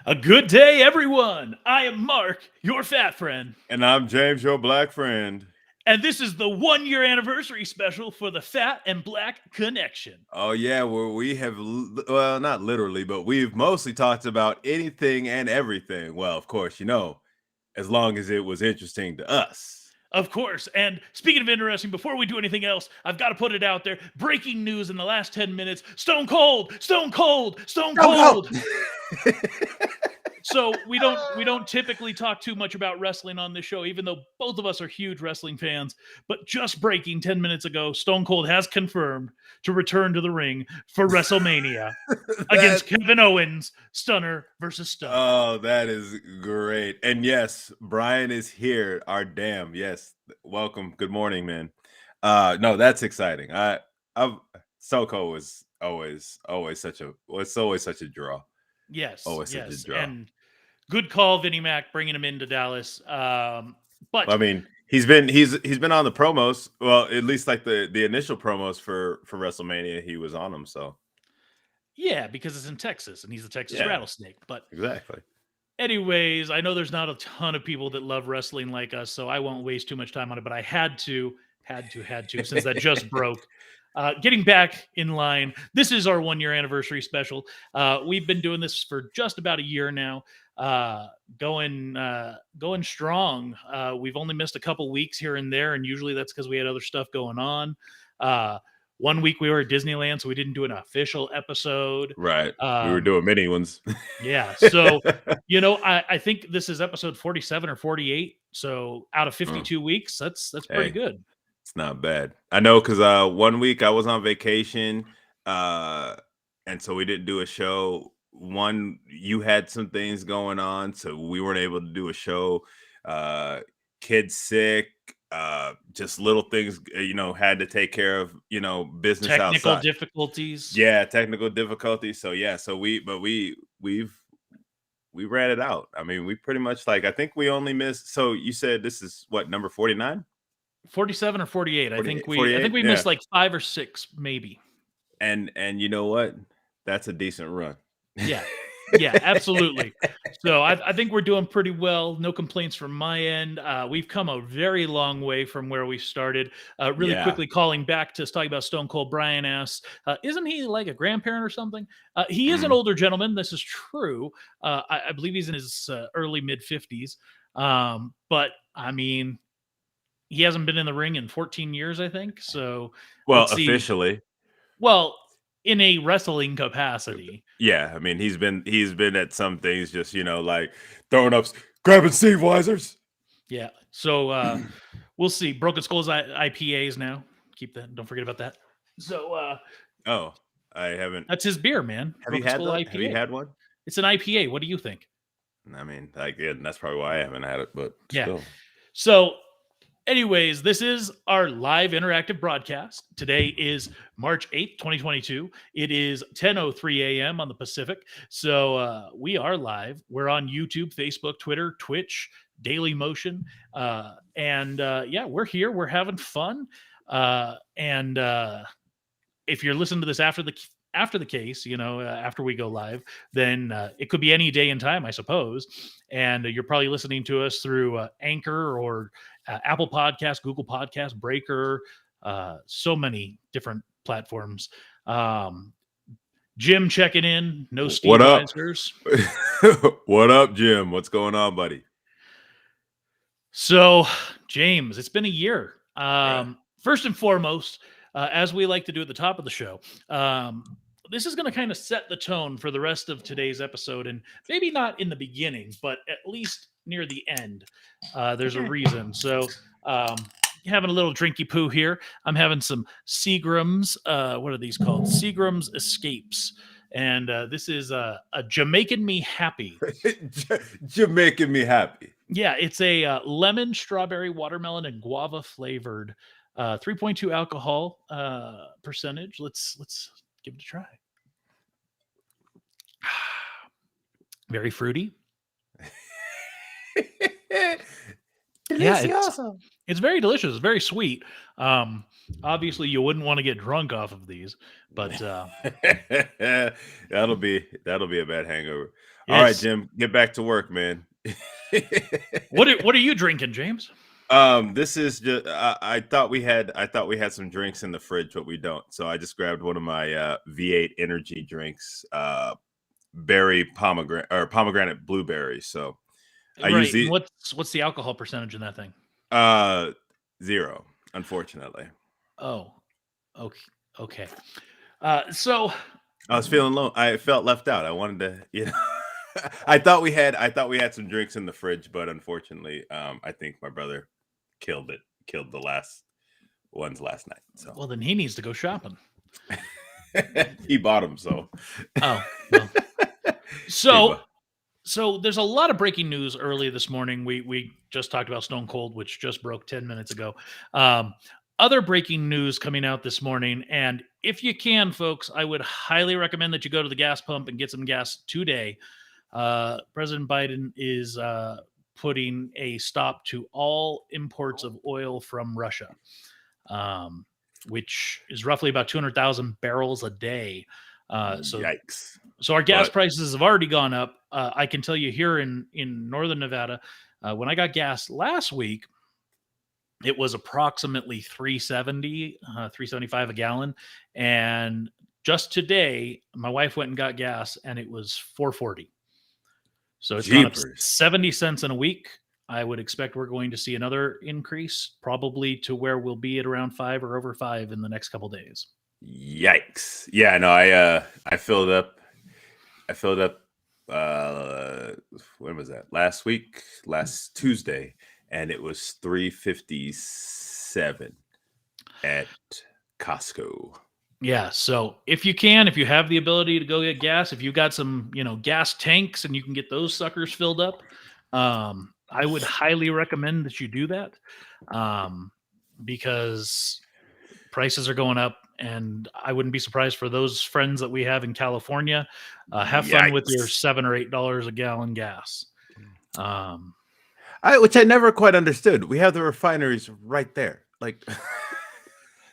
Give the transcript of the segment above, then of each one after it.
A good day, everyone. I am Mark, your fat friend, And I'm James, your black friend. and this is the 1 year anniversary special for the Fat and Black Connection. Oh yeah, well we have well not literally, but we've mostly talked about anything and everything. Well, of course, as long as it was interesting to us. Of course, and speaking of interesting, before we do anything else, I've got to put it out there. Breaking news in the last 10 minutes. Stone Cold, Stone Cold, Stone Go Cold. So we don't typically talk too much about wrestling on this show, even though both of us are huge wrestling fans. But just breaking 10 minutes ago, Stone Cold has confirmed to return to the ring for WrestleMania that against Kevin Owens, Stunner versus Stunner. Oh, that is great. And yes, Brian is here. Our damn. Yes. Welcome. Good morning, man. No, that's exciting. I've Soko was always such a it's always such a draw. Yes, Always such a yes, draw. and good call, Vinnie Mac, bringing him into Dallas. But I mean, he's been on the promos. Well, at least like the initial promos for WrestleMania, he was on them. So yeah, because it's in Texas and he's the Texas yeah, Rattlesnake. But exactly. anyways, I know there's not a ton of people that love wrestling like us, so I won't waste too much time on it. But I had to, since that just broke. Getting back in line, this is our 1 year anniversary special. We've been doing this for just about a year now, going strong. We've only missed a couple weeks here and there, and usually that's because we had other stuff going on. Uh, 1 week we were at Disneyland, so we didn't do an official episode. Right. We were Um, doing mini ones. yeah, so I think this is episode 47 or 48. So out of Oh, 52 weeks, that's pretty hey, good. it's not bad. I know because 1 week I was on vacation, uh, and so we didn't do a show. One, you had some things going on, so we weren't able to do a show. Uh, Kids sick, just little things, had to take care of, business Technical outside. difficulties. Yeah, technical difficulties. So yeah, so we ran it out. I mean, we pretty much I think we only missed. So you said this is what, number 49? 47 or 48. 48? I think we Yeah. missed like 5 or 6 maybe. And you know what? That's a decent run. Yeah. Yeah, absolutely. So I think we're doing pretty well. No complaints from my end. We've come a very long way from where we started. Really Yeah. quickly calling back to talking about Stone Cold, Brian asks, isn't he like a grandparent or something? He is an Mhm. older gentleman. This is true. I believe he's in his early mid 50s. But I mean, he hasn't been in the ring in 14 years, I think. So Well, let's see. officially. Well, in a wrestling capacity. Yeah, I mean, he's been at some things just, like throwing up grabbing Steve Weisers. Yeah. So we'll see. Broken Skulls IPAs now. Keep that. Don't forget about that. So Oh, I haven't. that's his beer, man. Have you Broken had Skull that? Have you IPA. had one? It's an IPA. What do you think? I mean, yeah, that's probably why I haven't had it, but Yeah. still. So anyways, this is our live interactive broadcast. Today is March 8th, 2022. It is 10:03 a.m. on the Pacific. So we are live. We're on YouTube, Facebook, Twitter, Twitch, Daily Motion. And we're here. We're having fun. And if you're listening to this after the case, after we go live, then it could be any day and time, I suppose. And you're probably listening to us through Anchor or Apple Podcast, Google Podcast, Breaker, so many different platforms. Jim checking in. No Steve What up? Weisers. What up, Jim? What's going on, buddy? So, James, it's been a year. Right. First and foremost, as we like to do at the top of the show, this is going to kind of set the tone for the rest of today's episode, and maybe not in the beginning, but at least near the end. There's a reason. So, having a little drinky poo here. I'm having some Seagram's. What are these called? Seagram's Escapes. And this is a Jamaican Me Happy. You're making me happy. Yeah, it's a lemon, strawberry, watermelon, and guava flavored. 3.2 alcohol percentage. Let's give it a try. Very fruity. Yeah, it's very delicious. It's very sweet. Obviously, you wouldn't want to get drunk off of these, but that'll be a bad hangover. All right, Yes. Jim, get back to work, man. What are you drinking, James? This is just I thought we had some drinks in the fridge, but we don't. So I just grabbed one of my V8 energy drinks, berry pomegranate blueberry. So I use Right. And the what's the alcohol percentage in that thing? uh 0, unfortunately. Oh, okay. Okay. So I was feeling low. I felt left out. I wanted to. I thought we had some drinks in the fridge, but unfortunately, I think my brother killed it. Killed the last ones last night. So well, then he needs to go shopping. he bought them. So Oh, well. he So bought. so there's a lot of breaking news early this morning. We just talked about Stone Cold, which just broke 10 minutes ago. Um, other breaking news coming out this morning, and if you can, folks, I would highly recommend that you go to the gas pump and get some gas today. President Biden is putting a stop to all imports of oil from Russia, um, which is roughly about 200,000 barrels a day. So Yikes! so our gas But prices have already gone up. I can tell you here in northern Nevada, when I got gas last week, it was approximately 370, 375 a gallon, and just today, my wife went and got gas, and it was 440. So it's gone up jeepers! 70 cents in a week. I would expect we're going to see another increase, probably to where we'll be at around 5 or over 5 in the next couple days. Yikes! Yeah, no, I filled up. I filled up. When was that? Last week, last Tuesday, and it was 357 at Costco. Yeah, so if you can, if you have the ability to go get gas, if you got some, gas tanks and you can get those suckers filled up, I would highly recommend that you do that, um, because prices are going up, and I wouldn't be surprised for those friends that we have in California. Have fun with your Yikes! $7 or $8 a gallon gas. Um, Which I never quite understood. We have the refineries right there. Like,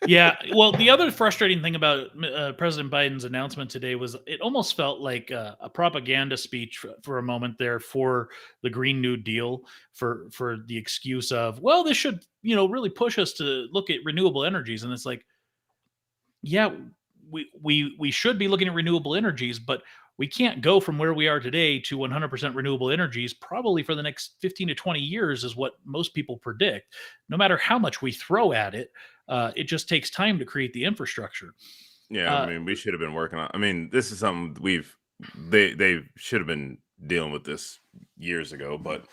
Yeah, well, the other frustrating thing about President Biden's announcement today was it almost felt like a propaganda speech for a moment there for the Green New Deal, for the excuse of, well, this should really push us to look at renewable energies, and it's like, yeah, we should be looking at renewable energies, but we can't go from where we are today to 100% renewable energies probably for the next 15 to 20 years is what most people predict. No matter how much we throw at it, it just takes time to create the infrastructure. yeah, I uh, mean, we should have been working on. I mean, this is something they should have been dealing with this years ago, but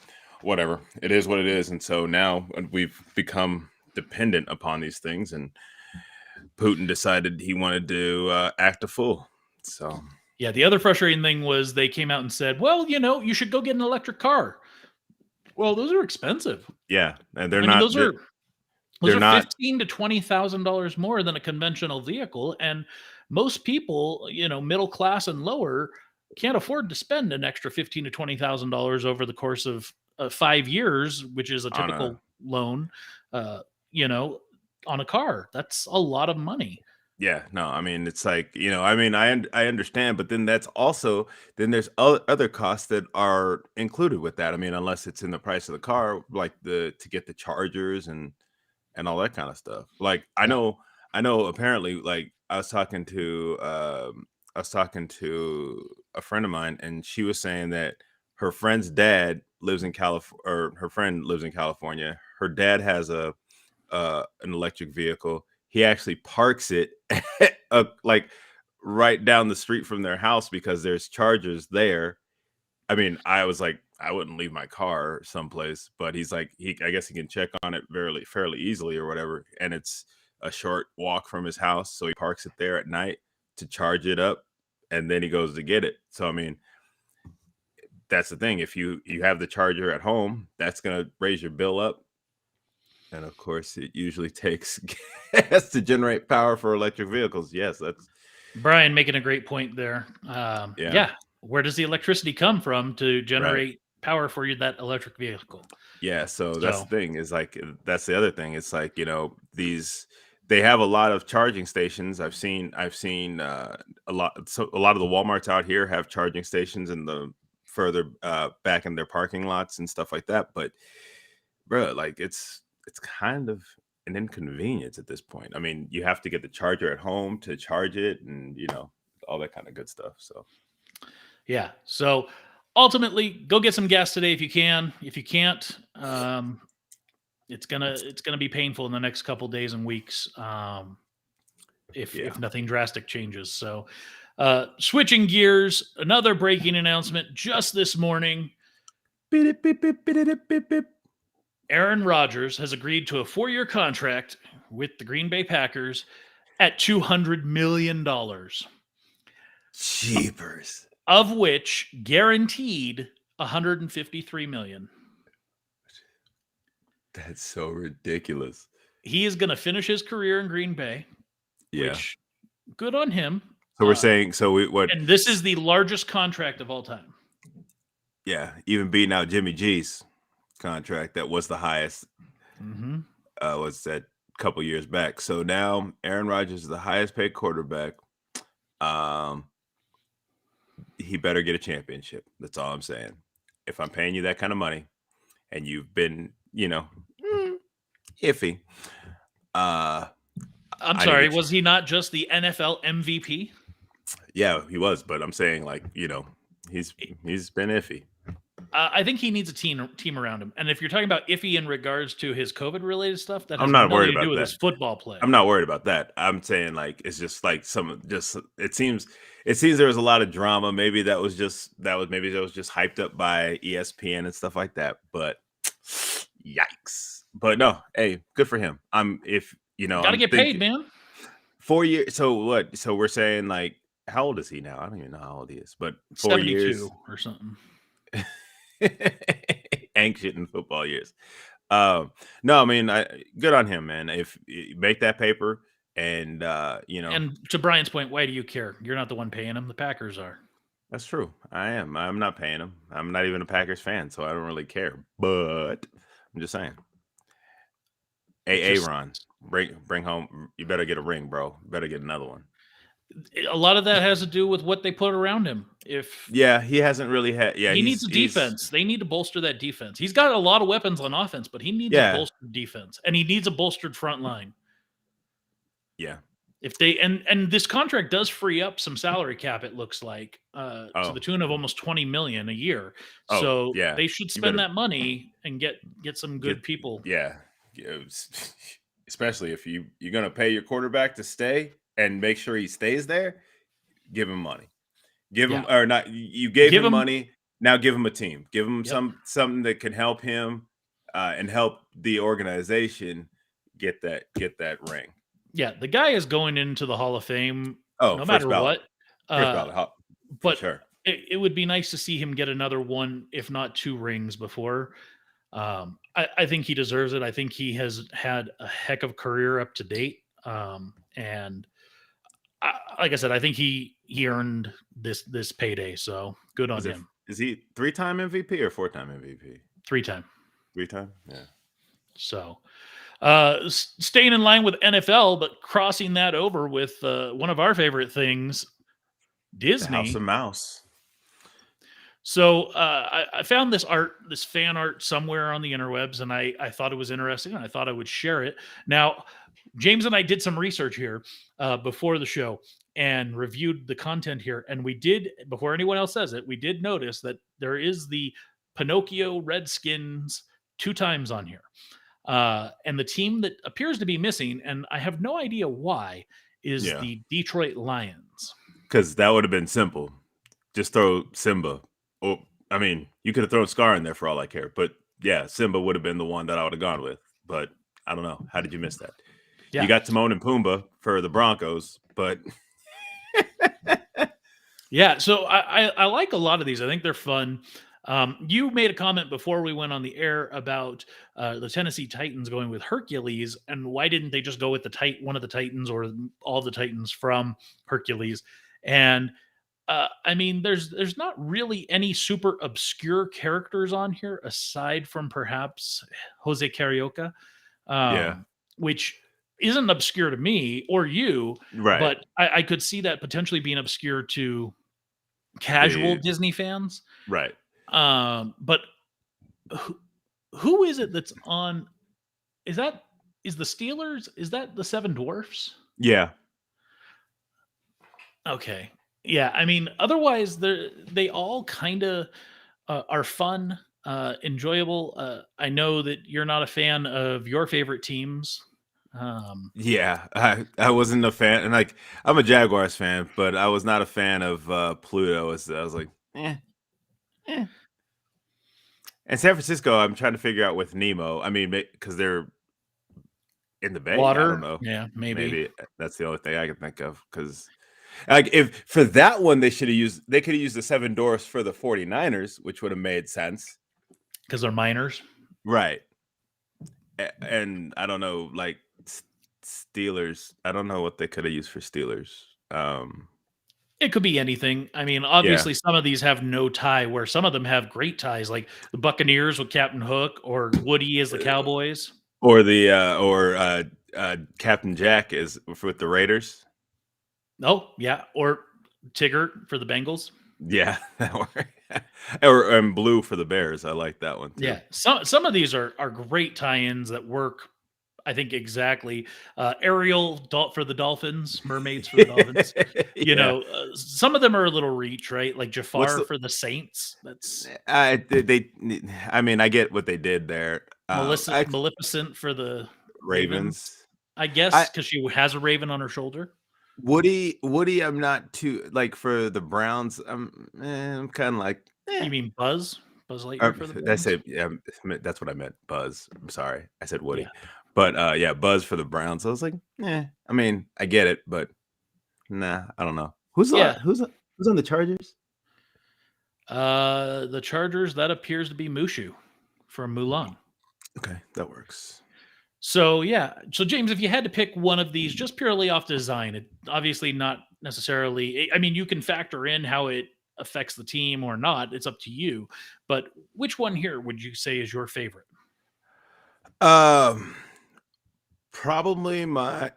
whatever. It is what it is, and so now we've become dependent upon these things, and Putin decided he wanted to act a fool. So yeah, the other frustrating thing was they came out and said, well, you should go get an electric car. Well, those are expensive. yeah, and I mean, those they're are not 15 to 20,000 dollars more than a conventional vehicle, and most people, middle class and lower, can't afford to spend an extra 15 to 20,000 dollars over the course of 5 years, which is a on a typical loan. Uh, you know, on a car, that's a lot of money. yeah, no, I mean, it's like, I mean, I understand, but then then there's other costs that are included with that. I mean, unless it's in the price of the car, like the to get the chargers and all that kind of stuff. Like Yeah, I know apparently like I was talking to a friend of mine, and she was saying that her friend's dad lives in California, or her friend lives in California. Her dad has a an electric vehicle. He actually parks it like right down the street from their house because there's chargers there. I mean, I was like, I wouldn't leave my car someplace, but he's like, I guess he can check on it fairly easily or whatever. And it's a short walk from his house, so he parks it there at night to charge it up, and then he goes to get it. So I mean, that's the thing. If you have the charger at home, that's gonna raise your bill up. And of course, it usually takes gas to generate power for electric vehicles. Yes, that's Brian making a great point there. yeah, Yeah, where does the electricity come from to right. generate power for that electric vehicle? Yeah, so that's So the thing is like that's the other thing. It's like, these they have a lot of charging stations. I've seen a lot of the Walmarts out here have charging stations in the further back in their parking lots and stuff like that. But bro, like it's kind of an inconvenience at this point. I mean, you have to get the charger at home to charge it, and all that kind of good stuff. So Yeah. So ultimately, go get some gas today if you can. If you can't, it's gonna be painful in the next couple days and weeks. If nothing drastic changes. So, switching gears, another breaking announcement just this morning. beep, beep, beep, beep, beep, beep. Aaron Rodgers has agreed to a 4-year contract with the Green Bay Packers at $200 million, Jeepers. of which guaranteed $153 million. That's so ridiculous. He is going to finish his career in Green Bay, Yeah. which good on him. So we're saying, what? And this is the largest contract of all time. Yeah, even beating out Jimmy G's contract that was the highest. Mm-hmm. Was that a couple years back. So now Aaron Rodgers is the highest paid quarterback. He better get a championship. That's all I'm saying. If I'm paying you that kind of money and you've been, iffy. I'm sorry, was he not just the NFL MVP? Yeah, he was, but I'm saying he's been iffy. I think he needs a team around him. And if you're talking about iffy in regards to his COVID-related stuff, that has I'm not nothing worried to about do with that. his football play. I'm not worried about that. I'm saying it's just it seems there was a lot of drama. Maybe that was just hyped up by ESPN and stuff like that. But yikes. But no, hey, good for him. Gotta get paid, man. 4 years. So what? So we're saying how old is he now? I don't even know how old he is, but 4 72 years or something. Ancient in football years. No, I mean, good on him, man. If you make that paper and And to Brian's point, why do you care? You're not the one paying him. The Packers are. That's true. I am. I'm not paying him. I'm not even a Packers fan, so I don't really care. But I'm just saying. Hey, Ron, bring home. You better get a ring, bro. You better get another one. A lot of that has to do with what they put around him. He hasn't really had. Yeah, he needs a defense. They need to bolster that defense. He's got a lot of weapons on offense, but he needs a bolstered defense, and he needs a bolstered front line. Yeah. If they and this contract does free up some salary cap, it looks like to the tune of almost $20 million a year. So they should spend that money and get some good people. Yeah. Especially if you're gonna pay your quarterback to stay and make sure he stays there, give him money. Give him or not. You gave him money. Now give him a team. Give him something that can help him and help the organization get that ring. Yeah, the guy is going into the Hall of Fame no matter what. But sure. It would be nice to see him get another one, if not 2 rings before. I think he deserves it. I think he has had a heck of a career up to date. And like I said, I think he earned this payday. So good on him. Is he 3-time MVP or 4-time MVP? 3-time. 3-time? Yeah. So staying in line with NFL, but crossing that over with one of our favorite things, Disney. The House of Mouse. So I found this fan art somewhere on the interwebs, and I thought it was interesting, and I thought I would share it. Now, James and I did some research here before the show and reviewed the content here, and we did, before anyone else says it, we did notice that there is the Pinocchio Redskins 2 times on here. And the team that appears to be missing, and I have no idea why, is the Detroit Lions. Because that would have been simple. Just throw Simba. Oh, I mean, you could have thrown Scar in there for all I care. But yeah, Simba would have been the one that I would have gone with. But I don't know. How did you miss that? Yeah. You got Timon and Pumbaa for the Broncos, but yeah. So I like a lot of these. I think they're fun. You made a comment before we went on the air about the Tennessee Titans going with Hercules, and why didn't they just go with one of the Titans or all the Titans from Hercules? And I mean, there's not really any super obscure characters on here aside from perhaps Jose Carioca, which isn't obscure to me or you, right? But I could see that potentially being obscure to casual Disney fans, right? But who, who is it that's on? Is that is the Steelers? Is that the Seven Dwarfs? Yeah. Okay. Yeah, I mean, otherwise they all kind of are fun, enjoyable. I know that you're not a fan of your favorite teams. Um, Yeah, I wasn't a fan, and like I'm a Jaguars fan, but I was not a fan of Pluto. I was like, eh. And San Francisco, I'm trying to figure out with Nemo. I mean, because they're in the Bay. I don't Water, know. yeah, maybe Maybe that's the only thing I can think of. Because like if for that one, they could have used the Seven Dwarfs for the 49ers, which would have made sense, because they're minors. right? And I don't know, like Steelers. I don't know what they could have used for Steelers. It could be anything. I mean, Yeah, obviously, some of these have no tie, where some of them have great ties, like the Buccaneers with Captain Hook or Woody as the Cowboys. or the Captain Jack is with the Raiders. Oh, yeah, or Tigger for the Bengals. Yeah, that work. Or and blue for the Bears. I like that one too. Yeah, some of these are great tie-ins that work. I think exactly. Ariel for the Dolphins, mermaids for the Dolphins. Yeah. Some of them are a little reach, right? Like What's Jafar the for the Saints. That's I mean, I get what they did there. Maleficent for the Ravens. Ravens. I I guess because she has a raven on her shoulder. Woody, I'm not too like for the Browns. I'm kind of like, You mean Buzz? Buzz Lightyear for the that's Browns? it. Yeah, that's what I meant. Buzz. I'm sorry, I said Woody, Yeah. but yeah, Buzz for the Browns. I was like, I mean, I get it, but nah, I don't know. Yeah. Who's on the Chargers? The Chargers, that appears to be Mushu from Mulan. Okay, that works. So yeah, so James, if you had to pick one of these just purely off design, it obviously not necessarily. I mean, you can factor in how it affects the team or not. It's up to you. But which one here would you say is your favorite? Um, Probably my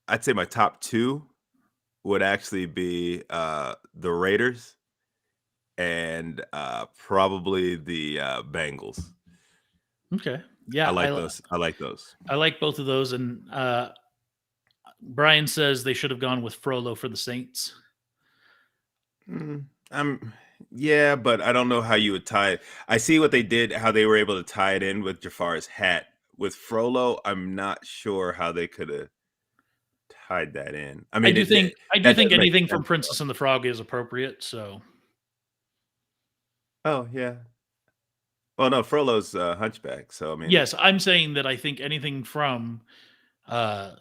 I'd say my top two would actually be the Raiders and probably the Bengals. Okay, yeah, I like those. I like both of those, and Brian says they should have gone with Frollo for the Saints. I'm Yeah, but I don't know how you would tie it. I see what they did, how they were able to tie it in with Jafar's hat. With Frollo, I'm not sure how they could have tied that in. I mean, I do that think does make anything from sense. Princess and the Frog is appropriate. So Oh yeah. Well, no, Frollo's Hunchback. So I mean, yes, I'm saying that I think anything from uh,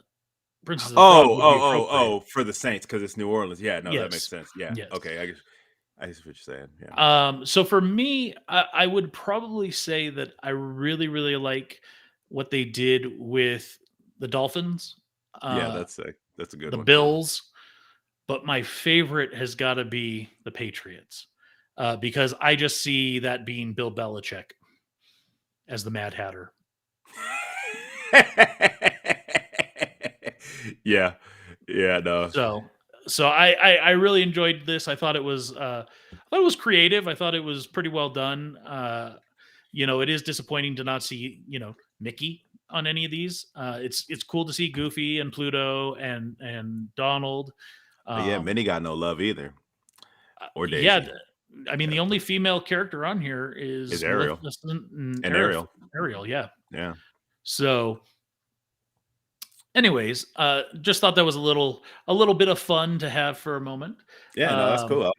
Princess and the Frog would be appropriate. for the Saints because it's New Orleans. Yeah, no, that makes Yes, sense. Yeah, yes. okay, I see what you're saying. Yeah, So for me, I would probably say that I really, really like what they did with the Dolphins, yeah, uh, that's a good the one too. Bills, but my favorite has got to be the Patriots because I just see that being Bill Belichick as the Mad Hatter. Yeah, yeah, no, So I really enjoyed this. I thought it was creative. I thought it was pretty well done. It is disappointing to not see Mickey on any of these. It's cool to see Goofy and Pluto and Donald. yeah, Um, Minnie got no love either, or yeah, Daisy. I mean the Yeah, only female character on here is is Ariel Maleficent and and Ariel. Ariel. Yeah. Yeah, So anyways, just thought that was a little bit of fun to have for a moment. yeah, no, that's Um, cool.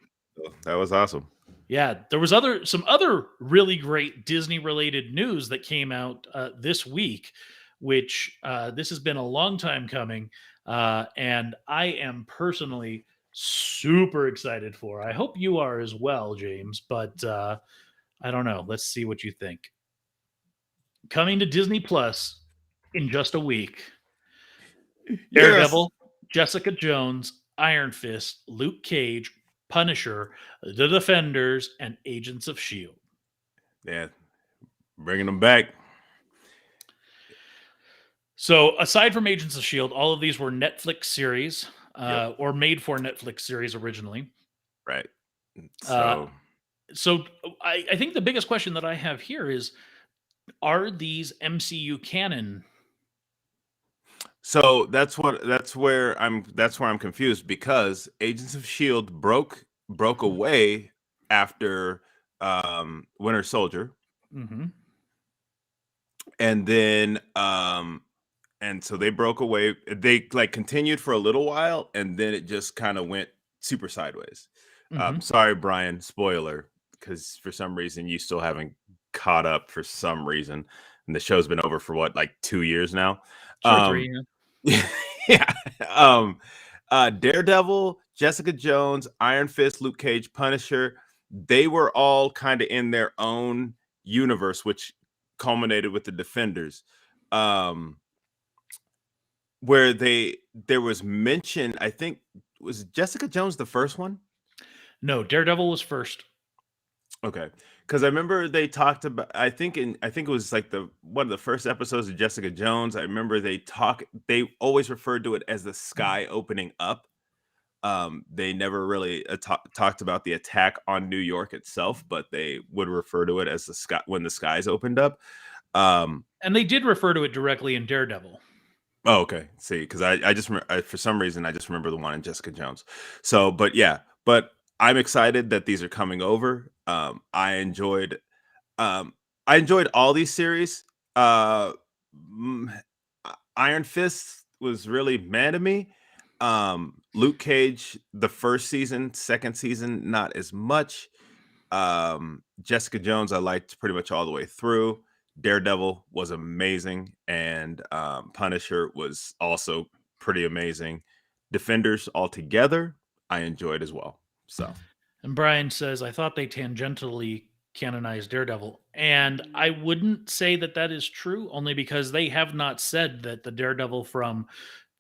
That was awesome. yeah, there was some other really great Disney related news that came out this week, which this has been a long time coming, and I am personally super excited for. I hope you are as well, James. But I don't know. Let's see what you think. Coming to Disney Plus in just a week. Yes. Daredevil, Jessica Jones, Iron Fist, Luke Cage, Punisher, The Defenders, and Agents of S.H.I.E.L.D. Yeah, bringing them back. So, aside from Agents of S.H.I.E.L.D., all of these were Netflix series. Yep. or made for Netflix series originally. Right. Uh, So so I think the biggest question that I have here is: are these MCU canon? So that's where I'm confused because Agents of Shield broke away after Winter Soldier, Hmm. and then and so they broke away. They like continued for a little while, and then it just kind of went super sideways. Hmm. Sorry, Brian, spoiler, because for some reason you still haven't caught up for some reason, and the show's been over for what, like 2 years now. Two or three. Um, yeah. Um, Daredevil, Jessica Jones, Iron Fist, Luke Cage, Punisher, they were all kind of in their own universe, which culminated with the Defenders. Um, where there was mention, I think, was Jessica Jones the first one? No, Daredevil was first. Okay. Because I remember they talked about, I think it was like the one of the first episodes of Jessica Jones. I remember they always referred to it as the sky opening up. They never really talked about the attack on New York itself, but they would refer to it as the sky when the skies opened up. Um, And they did refer to it directly in Daredevil. Oh, okay. See, because I just for some reason I just remember the one in Jessica Jones. So, but yeah, but I'm excited that these are coming over. Um, I enjoyed all these series. Mm, Iron Fist was really mad at me. Luke Cage, the first season, second season, not as much. Jessica Jones, I liked pretty much all the way through. Daredevil was amazing, and Punisher was also pretty amazing. Defenders altogether, I enjoyed as well. So And Brian says, I thought they tangentially canonized Daredevil. And I wouldn't say that that is true, only because they have not said that the Daredevil from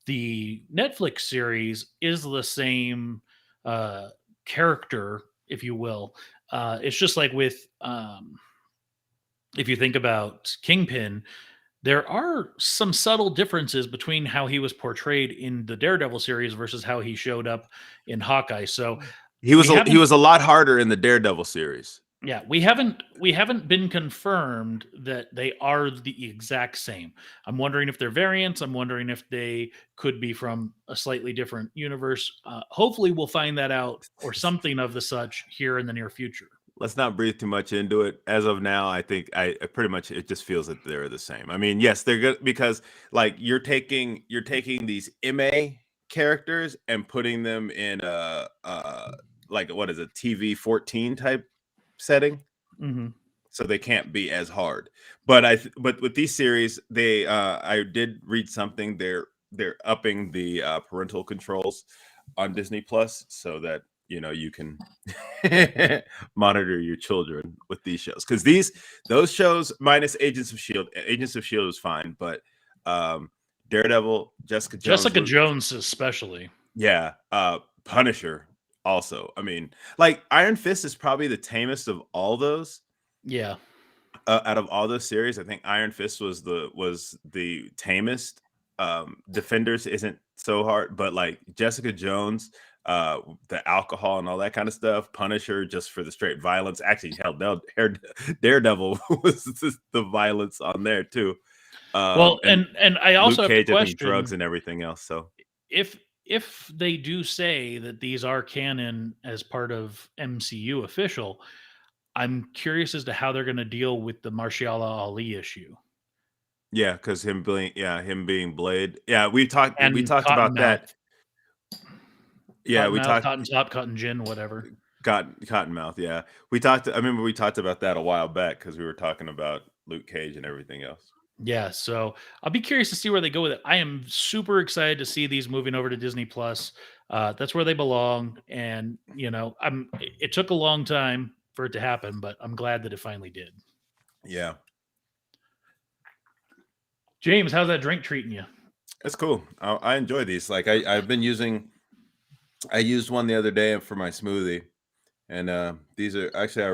the Netflix series is the same uh, character, if you will. It's just like with, if you think about Kingpin, there are some subtle differences between how he was portrayed in the Daredevil series versus how he showed up in Hawkeye. So we he haven't was a lot harder in the Daredevil series. yeah, we haven't been confirmed that they are the exact same. I'm wondering if they're variants. I'm wondering if they could be from a slightly different universe. Hopefully, we'll find that out or something of the such here in the near future. Let's not breathe too much into it. As of now, I think I pretty much it just feels that they're the same. I mean, yes, they're good because like you're taking these MA characters and putting them in a like what is it, TV 14 type setting, Hmm. so they can't be as hard. But with these series, I did read something, they're upping the parental controls on Disney Plus so that you can monitor your children with these shows, because those shows minus Agents of Shield is fine, but um Daredevil, Jessica Jones, Jessica Luke, Jones, especially. yeah, Punisher also. I mean, like Iron Fist is probably the tamest of all those. Yeah. Out of all those series, I think Iron Fist was the tamest. Defenders isn't so hard, but like Jessica Jones, the alcohol and all that kind of stuff. Punisher, just for the straight violence. Actually, hell, Daredevil was just the violence on there too. Well, And and I also Luke have to Cage, I think drugs question and everything else. So if if they do say that these are canon as part of MCU official, I'm curious as to how they're going to deal with the Martiala Ali issue yeah, because him being Blade. Yeah, we and talked about that. Yeah, we Cottonmouth, talked Cotton Top, Cotton Gin, whatever. Cottonmouth, yeah. I remember we talked about that a while back because we were talking about Luke Cage and everything else. Yeah, so I'll be curious to see where they go with it. I am super excited to see these moving over to Disney Plus. That's where they belong, and It took a long time for it to happen, but I'm glad that it finally did. Yeah, James, how's that drink treating you? it's cool. I enjoy these. Like I used one the other day for my smoothie, and these are actually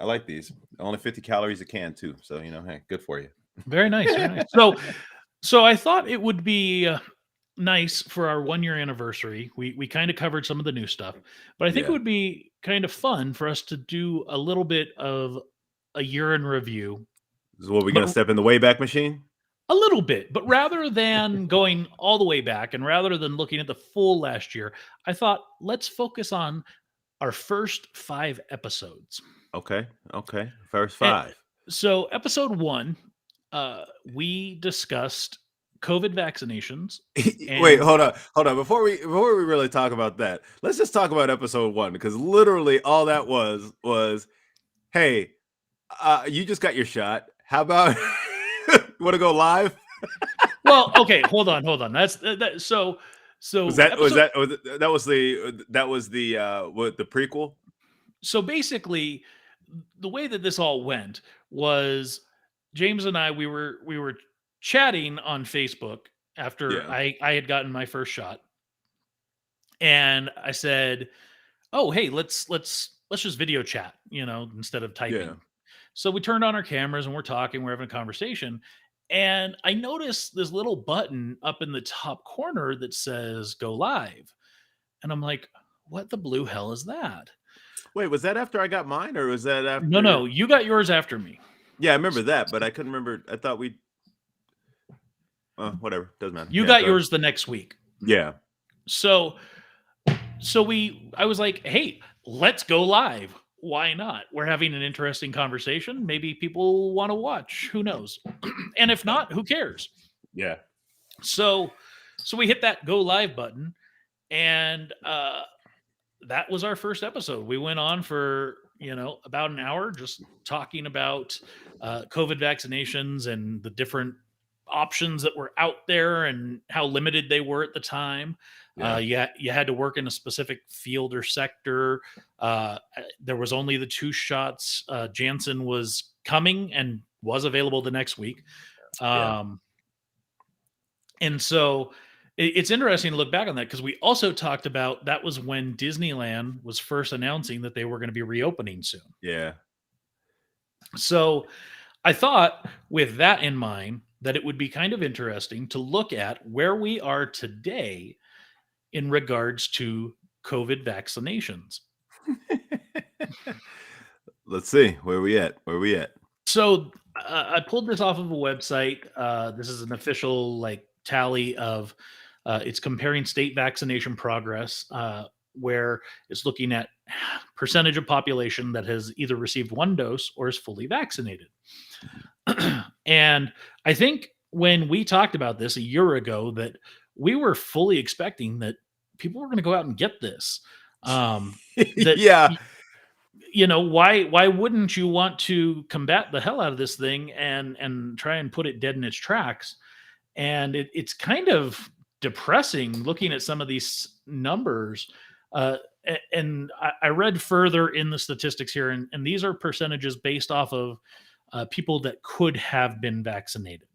I like these. Only 50 calories a can too. So, hey, good for you. Very nice, very nice. So I thought it would be nice for our 1 year anniversary. We kind of covered some of the new stuff, but I think it Yeah. would be kind of fun for us to do a little bit of a year in review, So what, we but gonna step in the Wayback Machine? a little bit. But rather than going all the way back and rather than looking at the full last year, I thought let's focus on our first 5 episodes. Okay. Okay. First And 5. so, episode 1, we discussed COVID vaccinations Wait, and hold on. Hold on. Before we really talk about that, let's just talk about episode 1, because literally all that was, hey, you just got your shot. How about want to go live? well, okay, hold on. That's that. Was So that was episode. that was that was the what, the prequel? So basically, the way that this all went was James and I we were chatting on Facebook after Yeah. I had gotten my first shot, and I said, "Oh, hey, let's just video chat, instead of Yeah. typing." So we turned on our cameras and we're talking, we're having a conversation. And I noticed this little button up in the top corner that says go live. And I'm like, what the blue hell is that? Wait, was that after I got mine, or was that No, after? no, you got yours after me. Yeah, I remember that, but I couldn't remember. I thought we. Whatever, doesn't matter. You Yeah, got go ahead. yours the next week. Yeah, So I was like, hey, let's go live. Why not? We're having an interesting conversation. Maybe people want to watch. Who knows? And if not, who cares? yeah, So we hit that go live button, and that was our first episode. We went on for about an hour just talking about COVID vaccinations and the different options that were out there and how limited they were at the time. yeah, You had to work in a specific field or sector. There was only the 2 shots. Janssen was coming and was available the next week. yeah. Um, and so it's interesting to look back on that because we also talked about that was when Disneyland was first announcing that they were going to be reopening soon. Yeah. So I thought, with that in mind, that it would be kind of interesting to look at where we are today in regards to COVID vaccinations. Let's see, where we at. Where we at? So I pulled this off of a website. This is an official tally of it's comparing state vaccination progress, where it's looking at percentage of population that has either received 1 dose or is fully vaccinated. And I think when we talked about this a year ago, that we were fully expecting that people were going to go out and get this. That Yeah, why wouldn't you want to combat the hell out of this thing and try and put it dead in its tracks? And it's kind of depressing looking at some of these numbers. And I read further in the statistics here, and these are percentages based off of people that could have been vaccinated.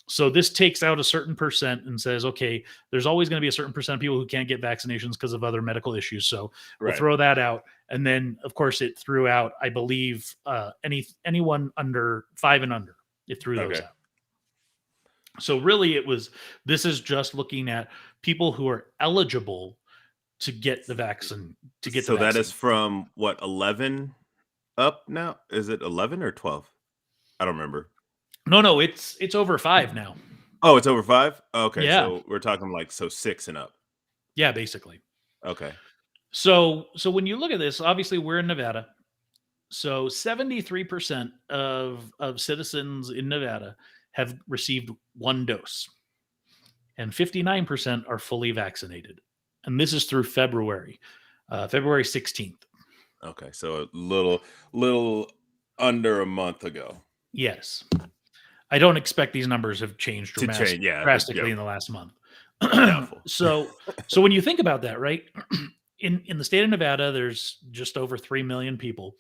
So this takes out a certain percent and says, okay, there's always going to be a certain percent of people who can't get vaccinations because of other medical issues. So we'll right. throw that out. And then, of course, it threw out, I believe, anyone under 5 and under. It threw those Okay. out. So really, this is just looking at people who are eligible to get the vaccine. So that is from what, 11 up now? Is it 11 or 12? I don't remember. No, it's over 5 now. Oh, it's over 5? Okay, Yeah. so we're talking 6 and up. Yeah, basically. Okay. So when you look at this, obviously we're in Nevada. So 73% of citizens in Nevada have received 1 dose, and 59% are fully vaccinated. And this is through February 16th. Okay, so a little under a month ago. Yes. I don't expect these numbers have changed To change, yeah, drastically yeah. in the last month. Doubtful. So when you think about that, right? In the state of Nevada, there's just over 3 million people,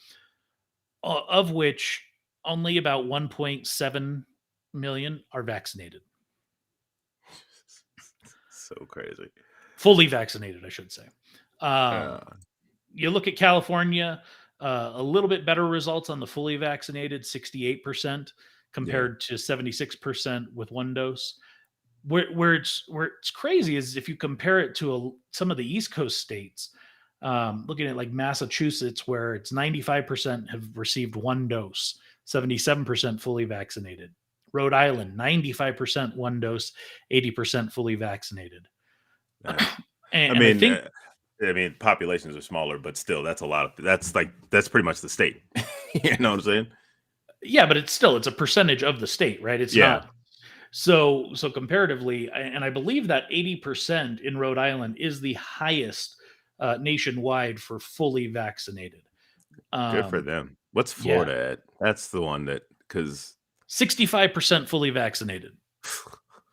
of which only about 1.7 million are vaccinated. So crazy. Fully vaccinated, I should say. Uh, You look at California, a little bit better results on the fully vaccinated, 68% compared to 76% with 1 dose. where it's crazy is if you compare it to some of the East Coast states. Looking at like Massachusetts, where it's 95% have received one dose, 77% fully vaccinated. Rhode Island, 95% one dose, 80% fully vaccinated. Uh, I And I mean, think, uh, I mean, populations are smaller, but still, that's a lot of. That's pretty much the state. You know what I'm saying? yeah, but it's a percentage of the state, right? It's Yeah, not so comparatively, and I believe that 80% in Rhode Island is the highest nationwide for fully vaccinated. good for Um, them. What's yeah, Florida at? That's the one that because 65% fully vaccinated,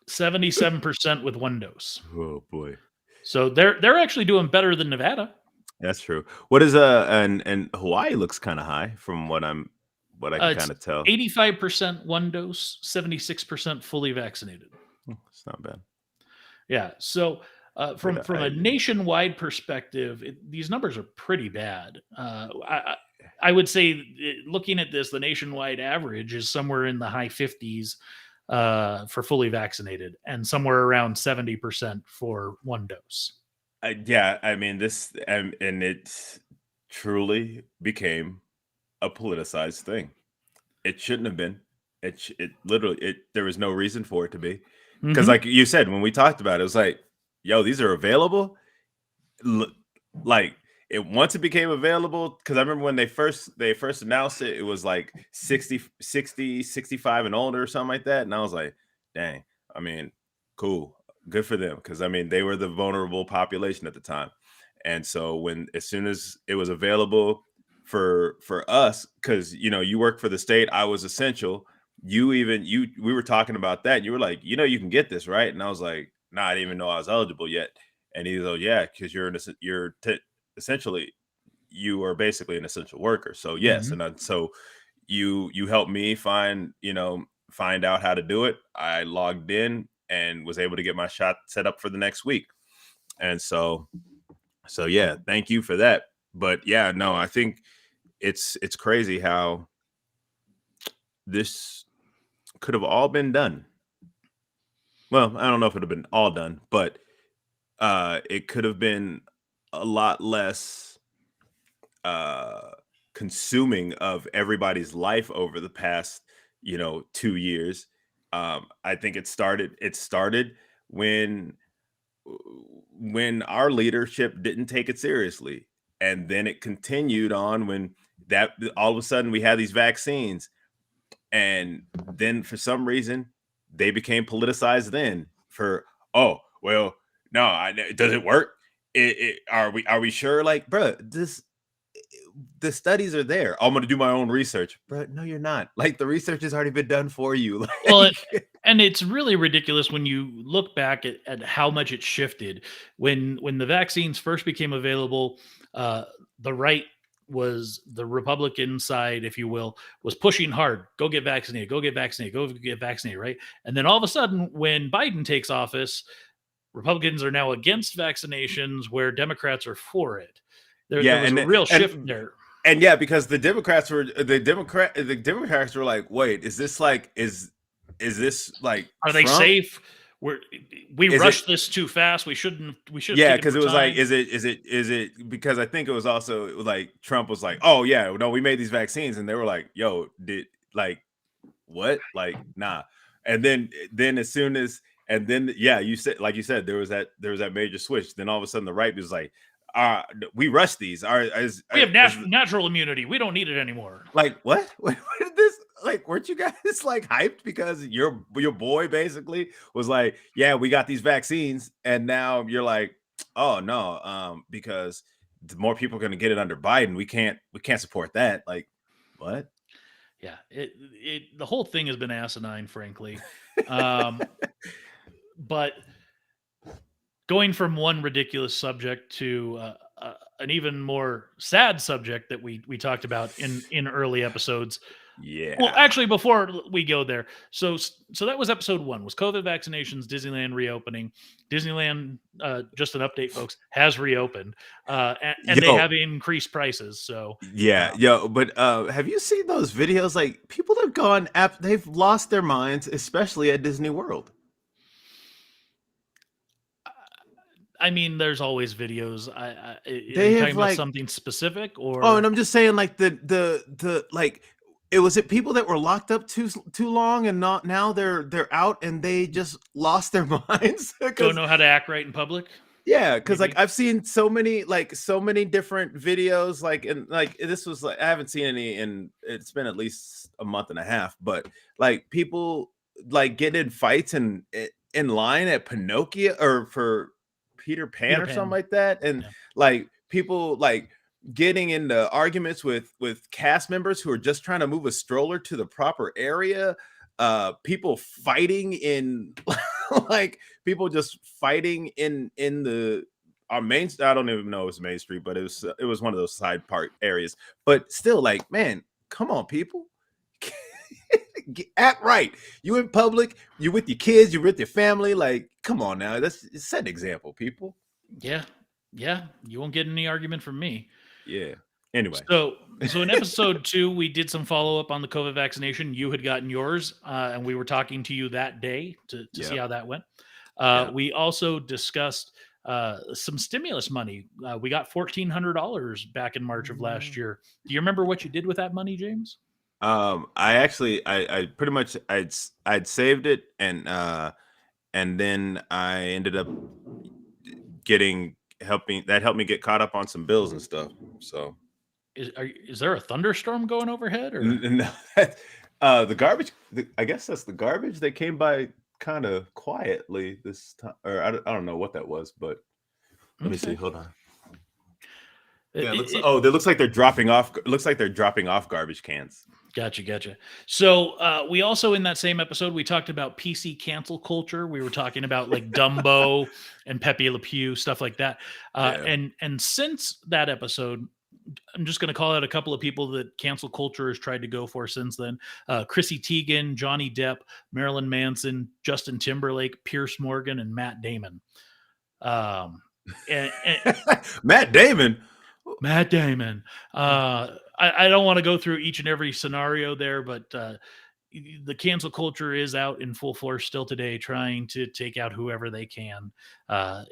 77% with one dose. oh boy, So they're actually doing better than Nevada. that's true. What is and Hawaii looks kind of high from what I can It's kind of tell. 85% one dose, 76% fully vaccinated. It's not bad. Yeah. So But from a nationwide perspective, these numbers are pretty bad. I would say, looking at this, the nationwide average is somewhere in the high 50s for fully vaccinated, and somewhere around 70% for one dose. Yeah, I mean this, and it truly became a politicized thing. It shouldn't have been. It literally there was no reason for it to be. Because Hmm. like you said, when we talked about it, it was like, yo, these are available. L- like it once it became available, because I remember when they first announced it, it was like 65 and older or something like that. And I was like, dang, I mean, cool, good for them. Cause I mean, they were the vulnerable population at the time. And so when as soon as it was available for us, because you work for the state, I was essential. You we were talking about that. And you were like, you can get this, right? And I was like, nah, I didn't even know I was eligible yet. And he's like, yeah, because essentially you are basically an essential worker. So yes, Hmm. and so you helped me find out how to do it. I logged in and was able to get my shot set up for the next week. And so yeah, thank you for that. But yeah, no, I think it's crazy how this could have all been done. Well, I don't know if it would have been all done, but it could have been a lot less uh consuming of everybody's life over the past 2 years. I think it started when when our leadership didn't take it seriously, and then it continued on when that all of a sudden we had these vaccines, and then for some reason they became politicized then for, oh well, no, does it work, are we sure, like, bruh, the studies are there. I'm going to do my own research, but no, you're not. Like the research has already been done for you. Well, Like, and it's really ridiculous when you look back at how much it shifted when the vaccines first became available. Uh, the right was the Republican side, if you will, was pushing hard. Go get vaccinated. Go get vaccinated. Go get vaccinated. Right. And then all of a sudden, when Biden takes office, Republicans are now against vaccinations, where Democrats are for it. There yeah, was a real shift and there. and yeah, because the Democrats were like, wait, is this like Are they Trump? safe? We Is it? rushed this too fast. We should have Yeah, taken because more it was like, time. is it because I think it was like Trump was like, oh yeah, no, we made these vaccines, and they were like, yo, did, like, what, like, nah. And then as soon as, and then yeah, you said there was that major switch. Then all of a sudden the right was like, we rushed these, are We have as natural immunity. We don't need it anymore. like, what? What did this, like, weren't you guys like hyped because your boy basically was like, yeah, we got these vaccines, and now you're like, oh no, because the more people are going to get it under Biden, we can't support that. Like, what? Yeah, the whole thing has been asinine, frankly. Um, but going from one ridiculous subject to an even more sad subject that we talked about in early episodes. Well, Yeah. actually, before we go there, so that was episode one. Was COVID vaccinations, Disneyland reopening? Disneyland, just an update, folks, has reopened, and they Yo, have increased prices. So, yeah, um, yo, but have you seen those videos? Like, people have they've lost their minds, especially at Disney World. I mean, there's always videos. Are They you talking have about like, something specific oh, and or I'm just saying, like the like, it was it people that were locked up too long, and not now they're out and they just lost their minds don't because know how to act right in public? yeah, because like Maybe I've seen so many different videos, like, and like this was like I haven't seen any, and it's been at least a month and a half, but like people like get in fights and in line at Pinocchio or for Peter Pan Peter or something Pan. like that, and Yeah. like people like getting into arguments with cast members who are just trying to move a stroller to the proper area, people fighting in like people just fighting in the our main. I don't even know it was Main Street, but it was one of those side park areas. But still, like, man, come on, people, act right. You in public, you with your kids, you with your family. Like, come on now, let's set an example, people. Yeah. Yeah. You won't get any argument from me. Yeah. Anyway, So in episode 2, we did some follow up on the COVID vaccination. You had gotten yours, and we were talking to you that day to see yep, how that went. yep. We also discussed some stimulus money. We got $1,400 back in March of last year. Do you remember what you did with that money, James? I actually, I pretty much, I'd saved it, and then I ended up getting helping that helped me get caught up on some bills and stuff. So Is there a thunderstorm going overhead, or no, the garbage. I guess that's the garbage. They came by kind of quietly this time, or I don't know what that was, but let me see. okay? Hold on. It, Yeah, it looks. it, Oh, it looks like they're dropping off. It looks like they're dropping off garbage cans. Gotcha. So we also in that same episode we talked about PC cancel culture. We were talking about like Dumbo and Pepe Le Pew stuff like that. Yeah. And since that episode, I'm just going to call out a couple of people that cancel culture has tried to go for since then. Chrissy Teigen, Johnny Depp, Marilyn Manson, Justin Timberlake, Pierce Morgan, and Matt Damon. And Matt Damon. Matt Damon. I don't want to go through each and every scenario there, but the cancel culture is out in full force still today, trying to take out whoever they can.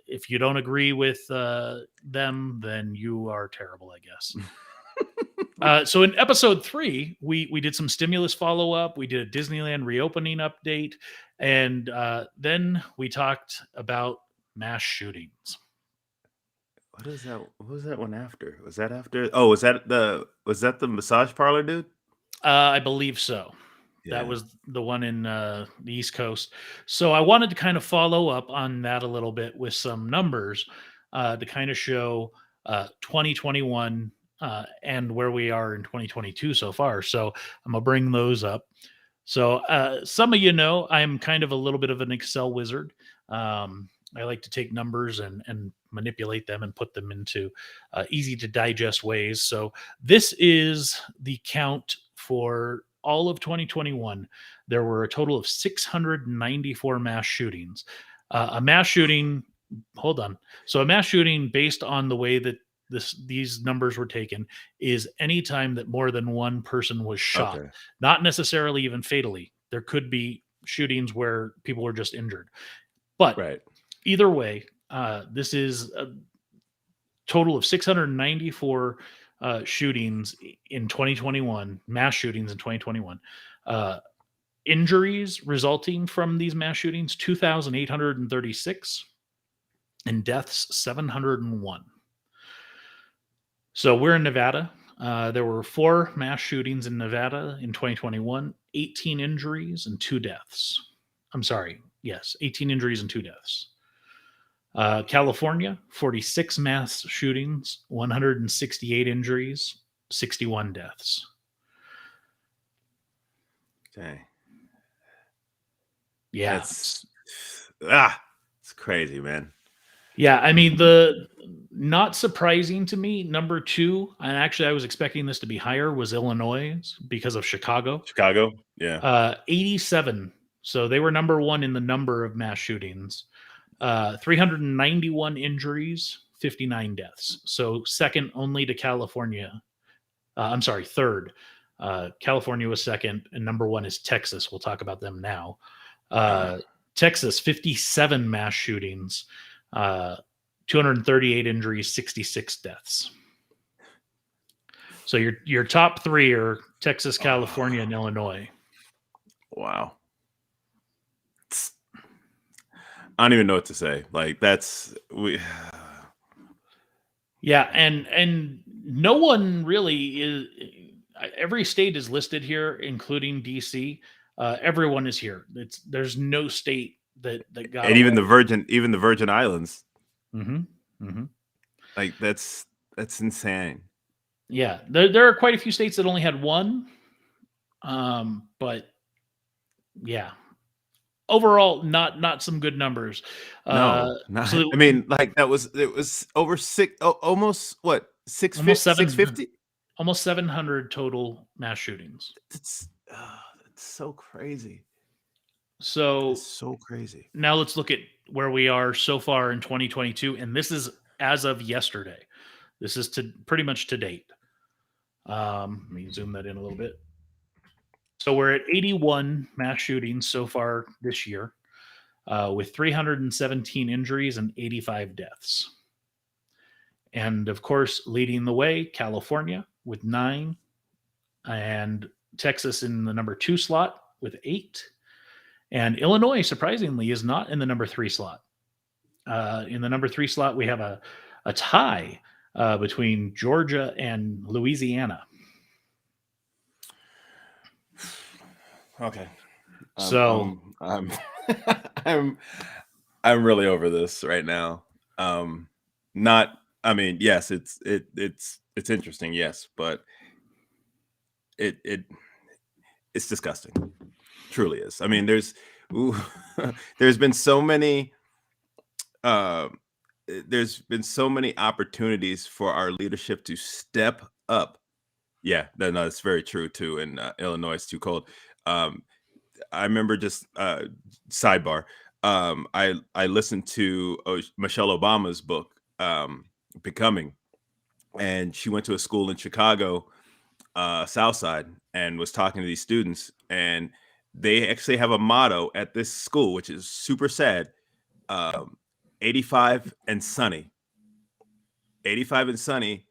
If you don't agree with them, then you are terrible, I guess. So in episode 3, we did some stimulus follow up. We did a Disneyland reopening update, and then we talked about mass shootings. What is that? What was that one after? Was that after? Oh, was that the massage parlor dude? I believe so. That Yeah. was the one in the East Coast. So I wanted to kind of follow up on that a little bit with some numbers to kind of show 2021 and where we are in 2022 so far. So I'm going to bring those up. So some of you know I'm kind of a little bit of an Excel wizard. I like to take numbers and manipulate them and put them into easy to digest ways. So this is the count for all of 2021. There were a total of 694 mass shootings. A mass shooting, hold on. So a mass shooting based on the way that these numbers were taken is any time that more than one person was shot, Okay. not necessarily even fatally. There could be shootings where people were just injured. But Right. either way, this is a total of 694 shootings in 2021, mass shootings in 2021. Injuries resulting from these mass shootings, 2,836, and deaths, 701. So we're in Nevada. There were 4 mass shootings in Nevada in 2021, 18 injuries and 2 deaths. I'm sorry. Yes, 18 injuries and 2 deaths. California, 46 mass shootings, 168 injuries, 61 deaths. Dang. Yeah. It's it's crazy, man. Yeah. I mean, the not surprising to me, number 2, and actually I was expecting this to be higher, was Illinois because of Chicago. Chicago. Yeah. 87. So they were number 1 in the number of mass shootings. 391 injuries, 59 deaths. So second only to California. I'm sorry, third. California was second, and number 1 is Texas. We'll talk about them now. Texas, 57 mass shootings, 238 injuries, 66 deaths. So your top three are Texas, California, and Illinois. Wow. I don't even know what to say. Like Yeah, and no one really is. Every state is listed here, including DC. Everyone is here. There's no state that got and away. even the Virgin Islands. Mm-hmm. Mm-hmm. Like that's insane. Yeah, there are quite a few states that only had one, but yeah, overall, not some good numbers. No, not. So I mean, like it was over almost what almost 650. almost 700 total mass shootings. It's so crazy. So It's so crazy. now let's look at where we are so far in 2022, and this is as of yesterday. This is to pretty much to date. Let me zoom that in a little bit. So we're at 81 mass shootings so far this year, with 317 injuries and 85 deaths. And of course, leading the way, California with 9, and Texas in the number 2 slot with 8. And Illinois, surprisingly, is not in the number 3 slot. In the number 3 slot, we have a tie between Georgia and Louisiana. Okay. So I'm I'm really over this right now. Not. I mean, yes, it's interesting, yes, but it's disgusting. Truly is. I mean, there's been so many opportunities for our leadership to step up. Yeah, no, it's very true too. In Illinois, it's too cold. I remember just sidebar. I listened to Michelle Obama's book, Becoming, and she went to a school in Chicago, South Side, and was talking to these students, and they actually have a motto at this school, which is super sad. 85 and sunny. 85 and sunny.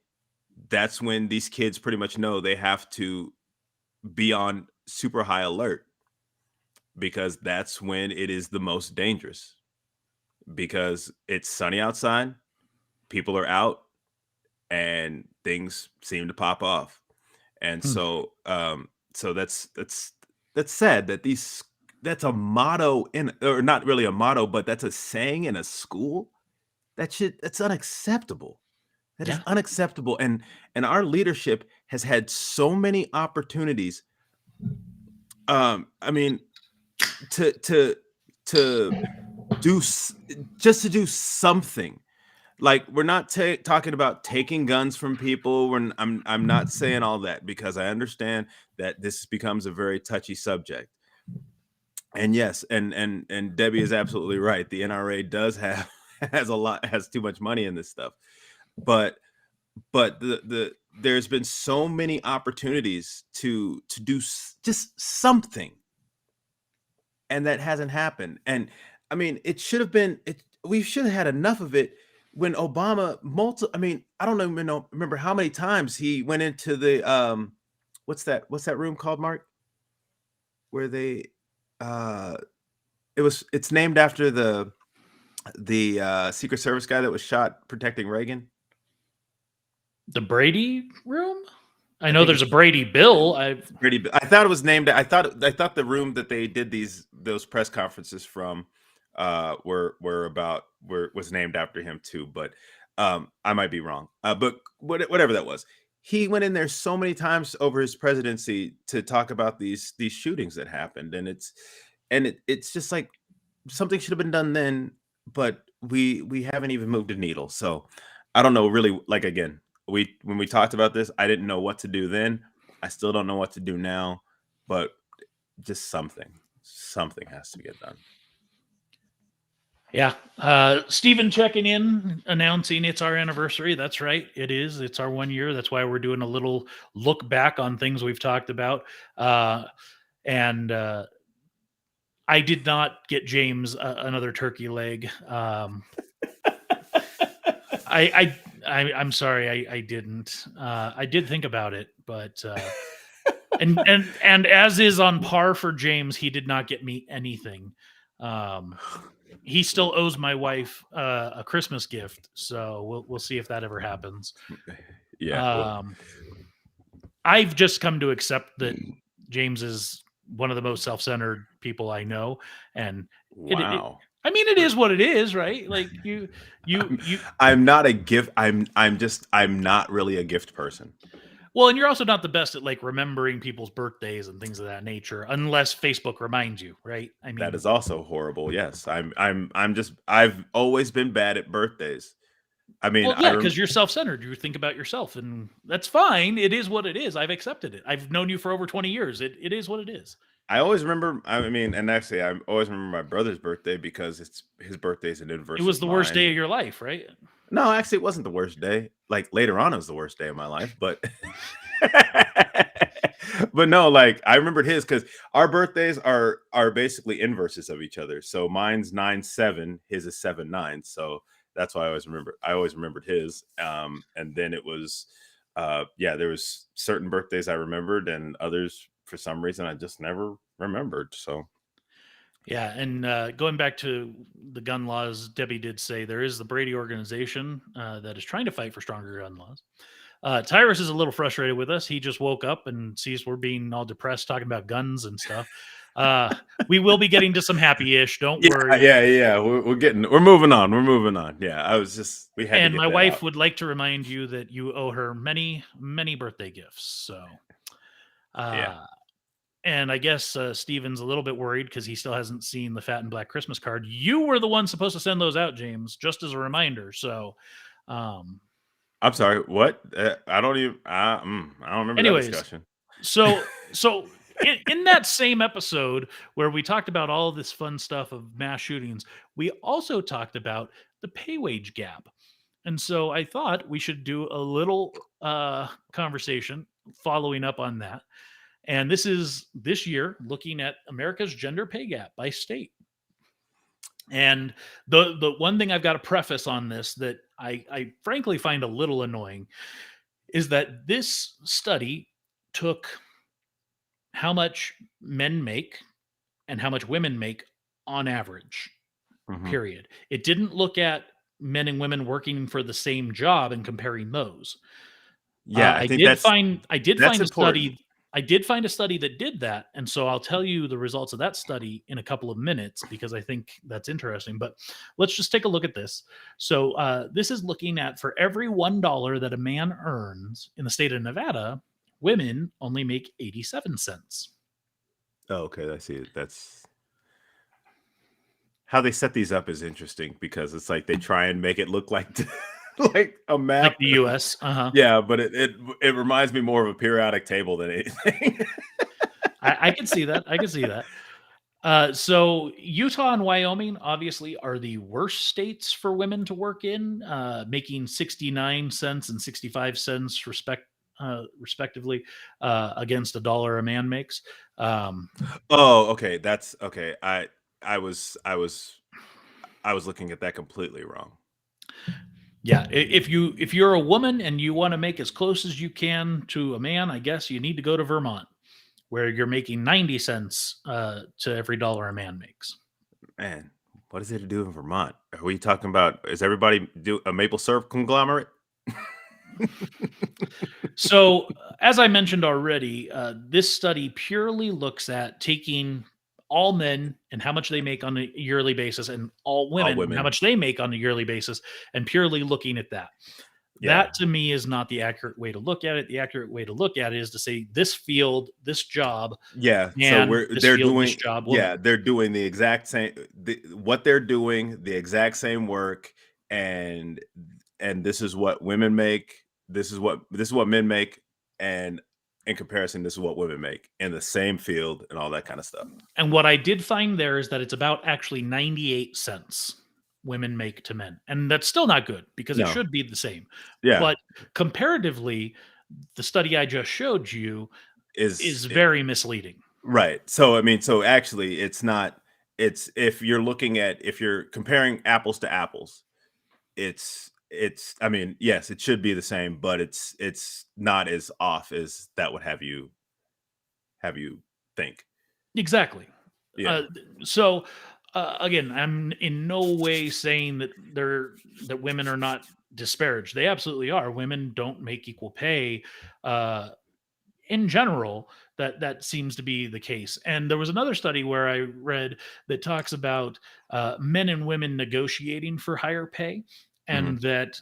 That's when these kids pretty much know they have to be on super high alert, because that's when it is the most dangerous, because it's sunny outside, people are out, and things seem to pop off. And so that's sad that that's a motto or not really a motto, but that's a saying in a school. That's unacceptable. That is unacceptable. And our leadership has had so many opportunities. I mean, to do something. Like, we're not talking about taking guns from people. I'm not saying all that, because I understand that this becomes a very touchy subject. And yes, and Debbie is absolutely right. The NRA has too much money in this stuff. But there's been so many opportunities to do just something, and that hasn't happened. And I mean, it should have been. We should have had enough of it when Obama I mean, I don't even remember how many times he went into the what's that room called, Mark? Where they it's named after the Secret Service guy that was shot protecting Reagan. The Brady room? I know there's a Brady Bill. Brady. I thought it was named. I thought the room that they did those press conferences from was named after him too. But I might be wrong. But whatever that was, he went in there so many times over his presidency to talk about these shootings that happened, and it's just like something should have been done then, but we haven't even moved a needle. So I don't know, really. Like, again, when we talked about this, I didn't know what to do then. I still don't know what to do now, but just something has to get done. Yeah. Stephen checking in, announcing it's our anniversary. That's right. It is. It's our 1 year. That's why we're doing a little look back on things we've talked about. And I did not get James another turkey leg. I'm sorry, I didn't. I did think about it, but and as is on par for James, he did not get me anything. Um, he still owes my wife a Christmas gift, so we'll see if that ever happens. Yeah. Um, I've just come to accept that James is one of the most self-centered people I know, and it Wow. I mean, it is what it is, right? Like you I'm not a gift. I'm not really a gift person. well, and you're also not the best at like remembering people's birthdays and things of that nature, unless Facebook reminds you, right? I That mean, is also horrible. Yes, I've always been bad at birthdays. I mean, well, yeah, because you're self-centered. You think about yourself, and that's fine. It is what it is. I've accepted it. I've known you for over 20 years. It is what it is. I always remember. I mean, and actually, I always remember my brother's birthday because it's his birthday is in in It was versus the worst day of mine. your life, right? No, actually, it wasn't the worst day. Like later on, it was the worst day of my life. But but no, like I remembered his because our birthdays are basically inverses of each other. So mine's 9/7, his is 7/9. So that's why I always remember. I always remembered his. And then it was, yeah, there was certain birthdays I remembered, and others for some reason I just never remembered. So Yeah, and going back to the gun laws, Debbie did say there is the Brady organization that is trying to fight for stronger gun laws. Tyrus is a little frustrated with us. He just woke up and sees we're being all depressed talking about guns and stuff. Uh, we will be getting to some happy-ish. Don't yeah, worry. yeah, yeah. We're moving on. We're moving on. Yeah, I was just we had to And get my that wife out. would like to remind you that you owe her many, many birthday gifts. So, Yeah. uh, and I guess Steven's a little bit worried because he still hasn't seen the Fat and Black Christmas card. You were the one supposed to send those out, James, just as a reminder. So, um, I'm sorry. What? I don't even. I don't remember that anyways, discussion. so in that same episode where we talked about all this fun stuff of mass shootings, we also talked about the pay wage gap. And so I thought we should do a little conversation following up on that. And this is this year looking at America's gender pay gap by state. And the one thing I've got to preface on this that I frankly find a little annoying is that this study took how much men make and how much women make on average, Hmm. period. It didn't look at men and women working for the same job and comparing those. Yeah, I think I did that's find a important. study I did find a study that did that, and so I'll tell you the results of that study in a couple of minutes because I think that's interesting. But let's just take a look at this. So this is looking at for every $1 that a man earns in the state of Nevada, women only make 87 cents. Oh, okay, I see it. That's how they set these up is interesting because it's like they try and make it look like like a Like map. the US. Uh-huh. Yeah, but it reminds me more of a periodic table than anything. I can see that. I can see that. So Utah and Wyoming obviously are the worst states for women to work in, making 69 cents and 65 cents respectively against $1 a man makes. Um, Oh, okay, that's okay. I was I was I was looking at that completely wrong. yeah, if you're a woman and you want to make as close as you can to a man, I guess you need to go to Vermont, where you're making 90 cents to every dollar a man makes. Man, what is it to do in Vermont? Are we talking about is everybody do a maple syrup conglomerate? So, as I mentioned already, this study purely looks at taking all men and how much they make on a yearly basis, and all All women and how women. much they make on a yearly basis, and purely looking at that. Yeah. That to me is not the accurate way to look at it. The accurate way to look at it is to say this field, this job, Yeah, so man, this field, this job, woman. they're doing the exact same what they're doing, the exact same work, and this is what women make, this is what men make, and in comparison, this is what women make in the same field and all that kind of stuff. And what I did find there is that it's about actually 98 cents women make to men. And that's still not good because it No. should be the same. Yeah. But comparatively, the study I just showed you Is is it, very misleading. right. So I mean, so actually it's not it's if you're comparing apples to apples, it's it's, I mean, yes, it should be the same, but it's not as off as that would have you think. Exactly. Yeah. Uh, so again, I'm in no way saying that women are not disparaged. They absolutely are. Women don't make equal pay. Uh, in general, that seems to be the case. And there was another study where I read that talks about men and women negotiating for higher pay, Mhm. and that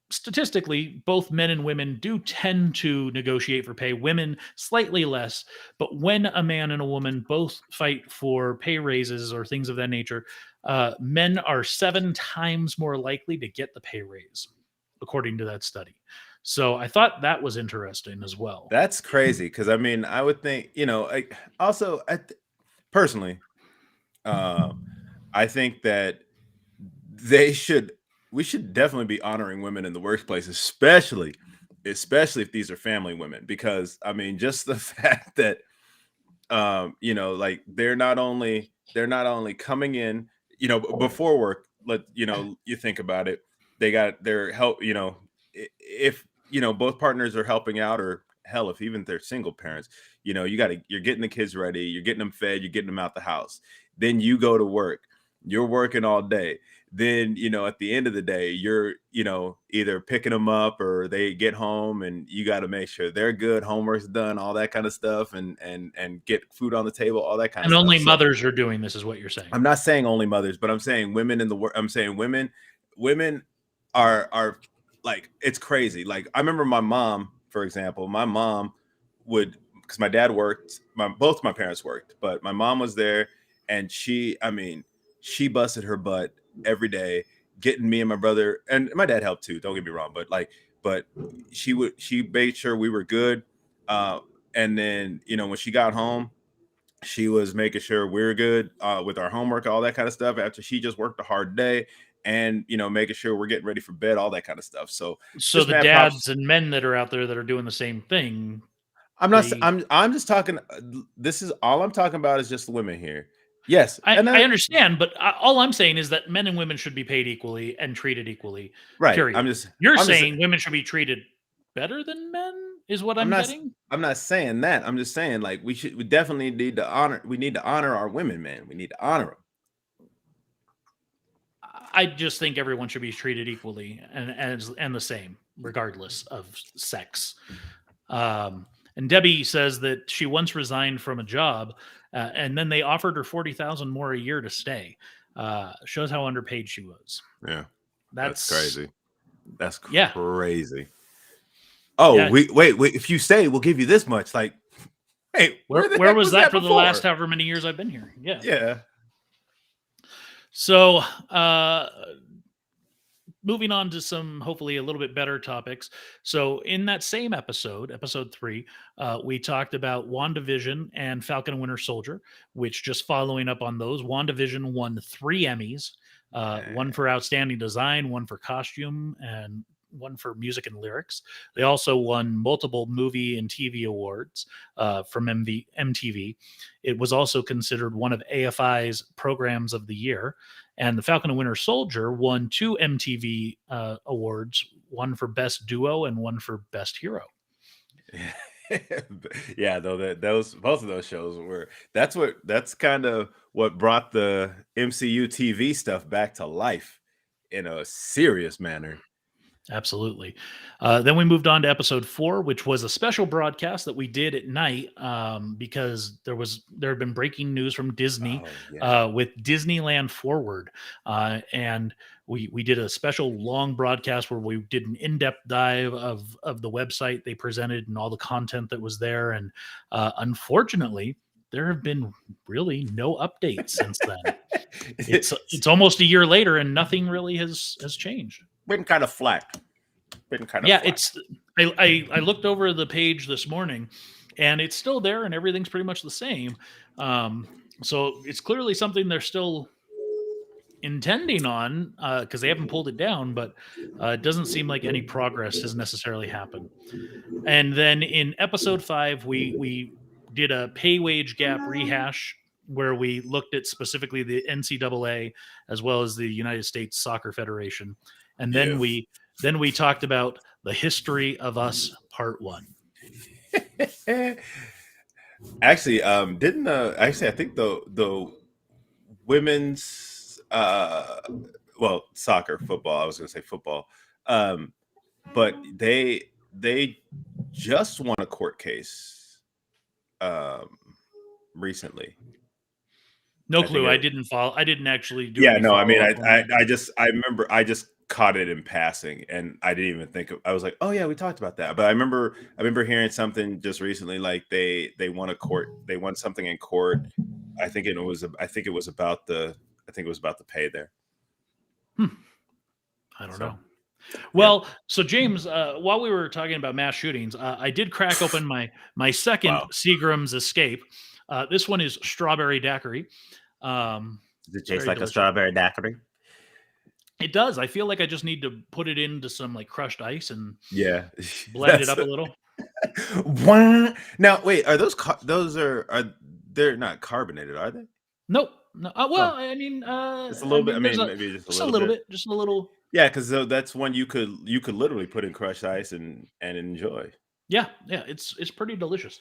statistically, both men and women do tend to negotiate for pay, women slightly less. But when a man and a woman both fight for pay raises or things of that nature, men are 7 times more likely to get the pay raise, according to that study. So I thought that was interesting as well. That's crazy because I mean, I would think, like, also, personally, um, I think that they should we should definitely be honoring women in the workplace, especially if these are family women, because I mean, just the fact that like they're not only coming in, before work, you think about it, they got their help, if both partners are helping out, or hell, if even they're single parents, you're getting the kids ready, you're getting them fed, you're getting them out the house, then you go to work, you're working all day, then at the end of the day, you're either picking them up or they get home, and you got to make sure they're good, homework's done, all that kind of stuff, and get food on the table, all that kind of And stuff. only So mothers are doing this, is what you're saying. I'm not saying only mothers, but I'm saying women in the work. I'm saying women are like, it's crazy. Like, I remember my mom, for example. My mom would, because my dad worked, both my parents worked, but my mom was there, and I mean, she busted her butt every day, getting me and my brother, and my dad helped too. Don't get me wrong, but she made sure we were good. Uh, and then when she got home, she was making sure we're good with our homework, all that kind of stuff. After she just worked a hard day, and making sure we're getting ready for bed, all that kind of stuff. So So just the mad props. dads and men that are out there that are doing the same thing, I'm not. they I'm just talking. This is all I'm talking about is just women here. Yes, I, and I then understand, but all I'm saying is that men and women should be paid equally and treated equally. right. Period. I'm just. You're I'm just. saying women should be treated better than men, is what I'm I'm not. getting. I'm not saying that. I'm just saying, like, we definitely need to honor. We need to honor our women, man. We need to honor them. I just think everyone should be treated equally and the same, regardless of sex. And Debbie says that she once resigned from a job, and then they offered her 40,000 more a year to stay. Shows how underpaid she was. Yeah, that's That's crazy. That's yeah, crazy. Oh, yeah. wait. If you stay, we'll give you this much. Like, hey, Where where the where heck was was that that for the last before? however many years I've been here? Yeah. Yeah. So, moving on to some hopefully a little bit better topics. So, in that same episode, episode 3, we talked about WandaVision and Falcon and Winter Soldier, which, just following up on those, WandaVision won 3 Emmys, one for outstanding design, one for costume, and one for music and lyrics. They also won multiple movie and TV awards from MTV. It was also considered one of AFI's programs of the year. And the Falcon and Winter Soldier won 2 MTV awards, one for Best Duo and one for Best Hero. Yeah, though, that those both of those shows were, that's kind of what brought the MCU TV stuff back to life in a serious manner. Absolutely. Then we moved on to episode 4, which was a special broadcast that we did at night because there had been breaking news from Disney Oh yeah. with Disneyland Forward, and we did a special long broadcast where we did an in depth dive of the website they presented and all the content that was there. And unfortunately, there have been really no updates since then. It's almost a year later, and nothing really has changed. Been kind of flat. Been kind of Yeah, flat. it's I looked over the page this morning, and it's still there, and everything's pretty much the same. So it's clearly something they're still intending on because they haven't pulled it down, but it doesn't seem like any progress has necessarily happened. And then in episode 5, we did a pay wage gap rehash where we looked at specifically the NCAA as well as the United States Soccer Federation, and Yeah. then we talked about the history of us, part one. Actually, didn't actually I think the women's well, soccer, football. I was going to say football, um, but they just won a court case recently. No I think clue. I didn't follow. I didn't actually do yeah, any no, I mean, follow up on that. I remember I just caught it in passing, and I didn't even think I was like, oh yeah, we talked about that. But I remember hearing something just recently, like they won something in court. I think it was about the pay there. I don't So know. yeah, Well, so James, while we were talking about mass shootings, I did crack open my second wow. Seagram's Escape. This one is strawberry daiquiri. Does it It's taste very like a delicious. strawberry daiquiri? It does. I feel like I just need to put it into some like crushed ice and yeah, blend it up a little. What? Now wait, are those are they're not carbonated, are they? Nope. No. Well, I mean, It's a little bit. I there's mean, maybe just a little bit. bit, just a little. Yeah, because that's one you could literally put in crushed ice and enjoy. Yeah, it's pretty delicious.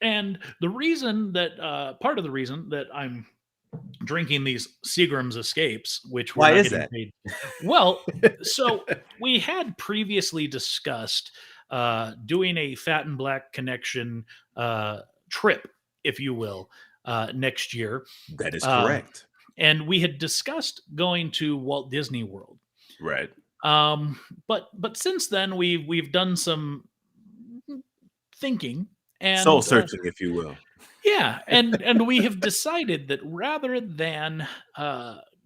And the reason that part of the reason that I'm drinking these Seagram's Escapes, which we're Why not is getting that? paid. Well, so we had previously discussed doing a Fat and Black Connection trip, if you will, next year. That is Uh, correct. And we had discussed going to Walt Disney World. Right. But since then we've done some thinking and Soul searching, if you will. yeah, and we have decided that rather than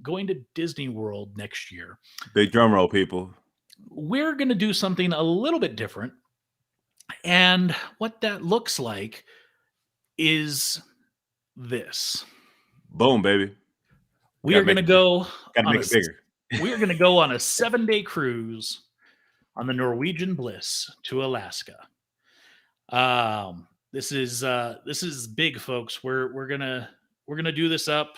going to Disney World next year, Big drum roll, people. we're going to do something a little bit different. And what that looks like is this. Boom, baby. We are going to go Gotta on make it bigger. we are going to go on a 7-day cruise on the Norwegian Bliss to Alaska. This is big, folks. We're gonna do this up.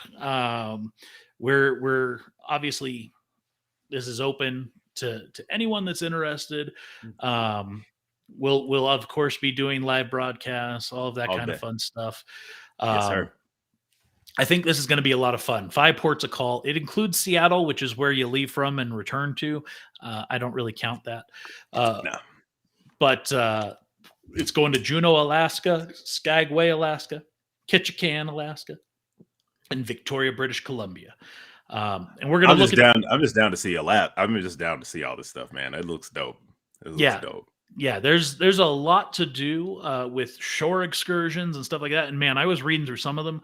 We're obviously, this is open to anyone that's interested. We'll of course be doing live broadcasts, all of that All kind day. of fun stuff. Yes, sir. I think this is going to be a lot of fun. 5 ports of call. It includes Seattle, which is where you leave from and return to. I don't really count that. No. But it's going to Juneau, Alaska, Skagway, Alaska, Ketchikan, Alaska, and Victoria, British Columbia. And we're going to look at. I'm just down to see a lap. I'm just down to see all this stuff, man. It looks dope. It looks dope. Yeah, there's a lot to do with shore excursions and stuff like that. And man, I was reading through some of them.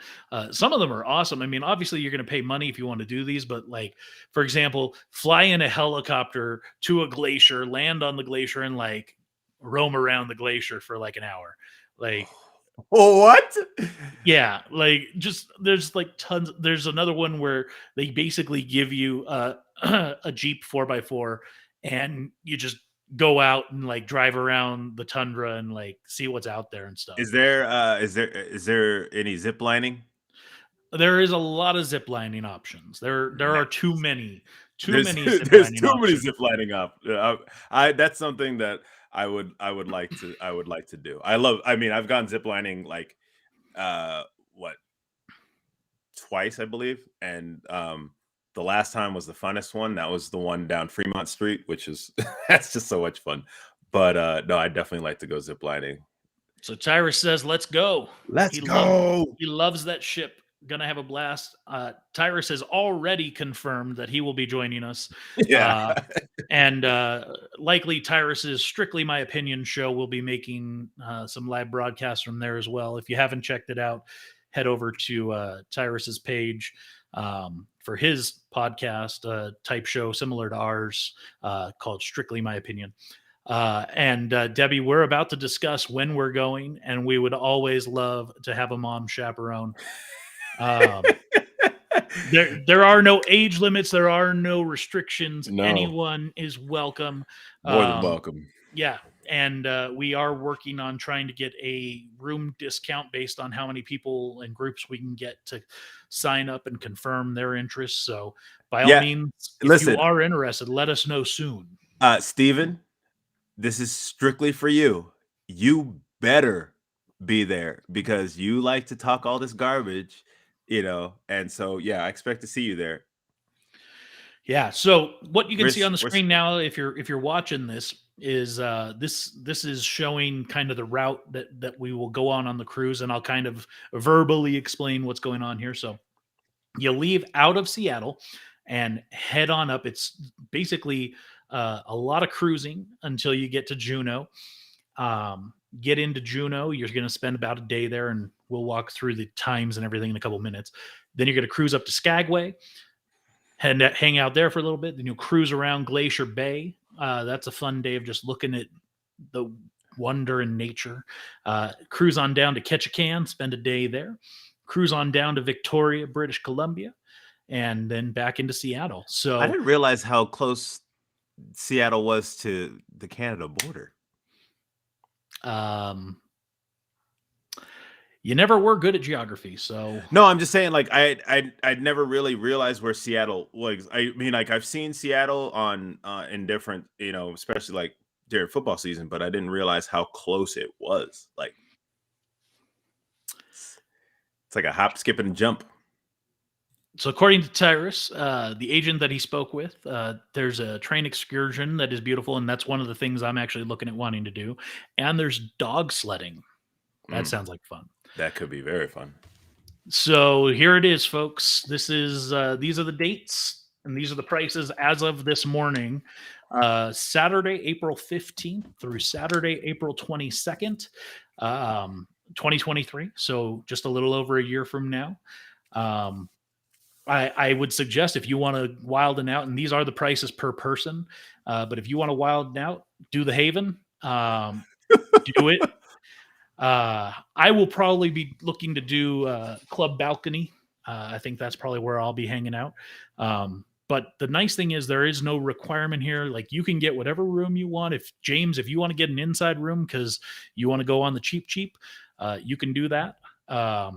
Some of them are awesome. I mean, obviously you're going to pay money if you want to do these, but like, for example, fly in a helicopter to a glacier, land on the glacier, and like roam around the glacier for like an hour. Like, Oh, what? yeah, like just there's like tons. There's another one where they basically give you a Jeep 4x4 and you just go out and like drive around the tundra and like see what's out there and stuff. Is there any zip lining? There is a lot of zip lining options. There are too many. There's Zip too lining many options. zip lining up. That's something that I would like to do. I mean, I've gone zip lining like twice, I believe, and the last time was the funnest one. That was the one down Fremont Street, which is that's just so much fun. But no, I definitely like to go zip lining. So Tyrus says, "Let's go. Let's go." He loves that ship. Gonna have a blast." Tyrus has already confirmed that he will be joining us. Yeah. And likely Tyrus's Strictly My Opinion show will be making some live broadcasts from there as well. If you haven't checked it out, head over to Tyrus's page for his podcast type show similar to ours called Strictly My Opinion. And Debbie, we're about to discuss when we're going, and we would always love to have a mom chaperone. There are no age limits. There are no restrictions. No. Anyone is welcome. More than welcome. Yeah. and we are working on trying to get a room discount based on how many people and groups we can get to sign up and confirm their interests. So, by all Yeah, means, if you listen, are interested, let us know soon. Steven, this is strictly for you. You better be there because you like to talk all this garbage, and so yeah, I expect to see you there. Yeah. So what you can see Where's on the where's screen now, if you're watching this, is this is showing kind of the route that we will go on the cruise, and I'll kind of verbally explain what's going on here. So you leave out of Seattle and head on up. It's basically a lot of cruising until you get to Juneau. Get into Juneau. You're going to spend about a day there, and we'll walk through the times and everything in a couple minutes. Then you're going to cruise up to Skagway, hang out there for a little bit. Then you'll cruise around Glacier Bay. That's a fun day of just looking at the wonder in nature. Cruise on down to Ketchikan, spend a day there. Cruise on down to Victoria, British Columbia, and then back into Seattle. I So didn't realize how close Seattle was to the Canada border. You never were good at geography, so No, I'm just saying, like I'd never really realized where Seattle was. I mean, like I've seen Seattle on in different, especially like during football season, but I didn't realize how close it was. Like it's like a hop, skip, and jump. So according to Tyrus, the agent that he spoke with, there's a train excursion that is beautiful, and that's one of the things I'm actually looking at wanting to do. And there's dog sledding. That sounds like fun. That could be very fun. So here it is, folks. This is these are the dates and these are the prices as of this morning. Saturday, April 15th through Saturday, April 22nd, 2023. So just a little over a year from now. I would suggest if you want to wildin' out, and these are the prices per person, but if you want to wildin' out, do the Haven. Do it. I will probably be looking to do Club Balcony. I think that's probably where I'll be hanging out. But the nice thing is there is no requirement here. Like you can get whatever room you want. If you want to get an inside room because you want to go on the cheap, you can do that. I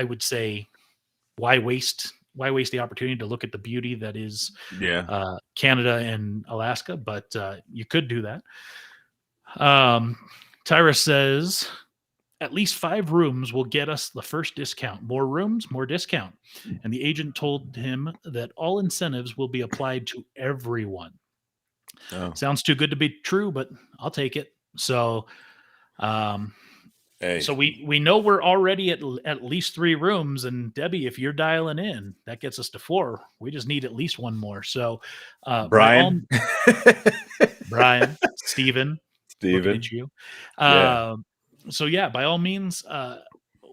would say why waste the opportunity to look at the beauty that is Canada and Alaska? But you could do that. Tyra says at least 5 rooms will get us the first discount. More rooms, more discount. And the agent told him that all incentives will be applied to everyone. Oh. Sounds too good to be true, but I'll take it. So, so we know we're already at least 3 rooms. And Debbie, if you're dialing in, that gets us to 4. We just need at least one more. So, Brian, Steven. Looking at you. So yeah, by all means,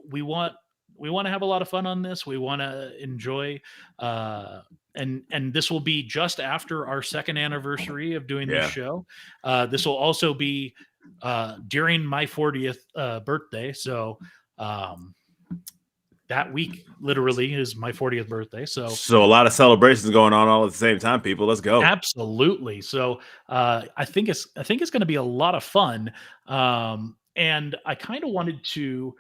we want to have a lot of fun on this. We want to enjoy, and this will be just after our 2nd anniversary of doing this show. This will also be during my 40th birthday. So that week literally is my 40th birthday. So a lot of celebrations going on all at the same time, people. Let's go. Absolutely. So I think it's going to be a lot of fun. And I kind of wanted to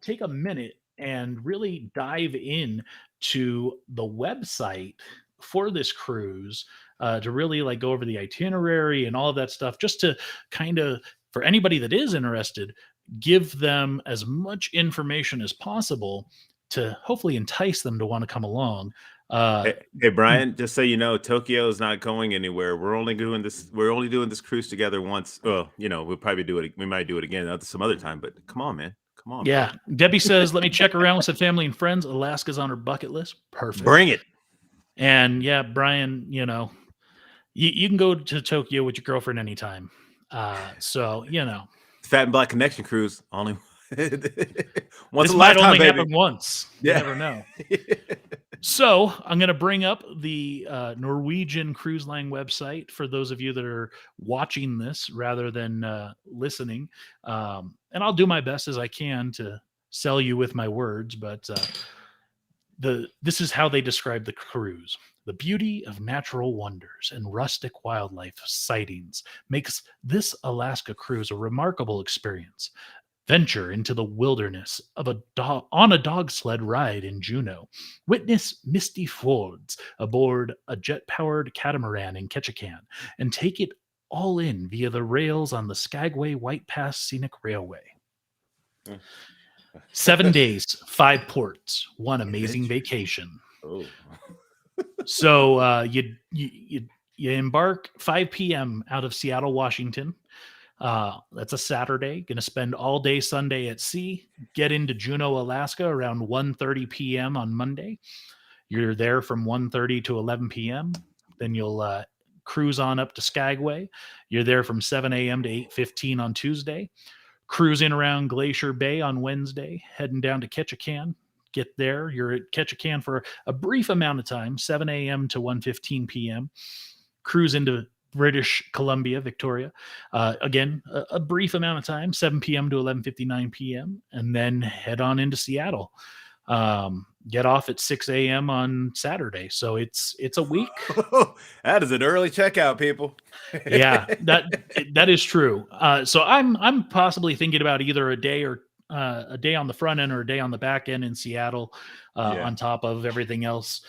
take a minute and really dive in to the website for this cruise to really like go over the itinerary and all of that stuff, just to kind of, for anybody that is interested, give them as much information as possible to hopefully entice them to want to come along. Hey Brian, just so you know, Tokyo is not going anywhere. We're only doing this cruise together once. Well, we'll probably do it. We might do it again some other time. But come on, man. Come on. Yeah. Bro. Debbie says, "Let me check around with some family and friends. Alaska's on her bucket list. Perfect. Bring it." And yeah, Brian, you can go to Tokyo with your girlfriend anytime. So Fat and Black Connection cruise only once this a might lifetime, only baby. happen once. You never know. So I'm going to bring up the Norwegian Cruise Line website for those of you that are watching this rather than listening. And I'll do my best as I can to sell you with my words. But This is how they describe the cruise. The beauty of natural wonders and rustic wildlife sightings makes this Alaska cruise a remarkable experience. Venture into the wilderness on a dog sled ride in Juneau. Witness misty fords aboard a jet-powered catamaran in Ketchikan, and take it all in via the rails on the Skagway White Pass Scenic Railway. 7 days, 5 ports, one amazing vacation. Oh. So you embark 5 p.m. out of Seattle, Washington. That's a Saturday. Going to spend all day Sunday at sea. Get into Juneau, Alaska around 1:30 p.m. on Monday. You're there from 1:30 to 11 p.m. Then you'll cruise on up to Skagway. You're there from 7 a.m. to 8:15 on Tuesday. Cruising around Glacier Bay on Wednesday. Heading down to Ketchikan. Get there. You're at Ketchikan for a brief amount of time, 7 a.m. to 1:15 p.m. Cruise into British Columbia, Victoria. Again, a brief amount of time, 7 p.m. to 11:59 p.m., and then head on into Seattle. Get off at 6 a.m. on Saturday. So it's a week. That is an early checkout, people. Yeah, that is true. So I'm possibly thinking about either a day on the front end or a day on the back end in Seattle, on top of everything else.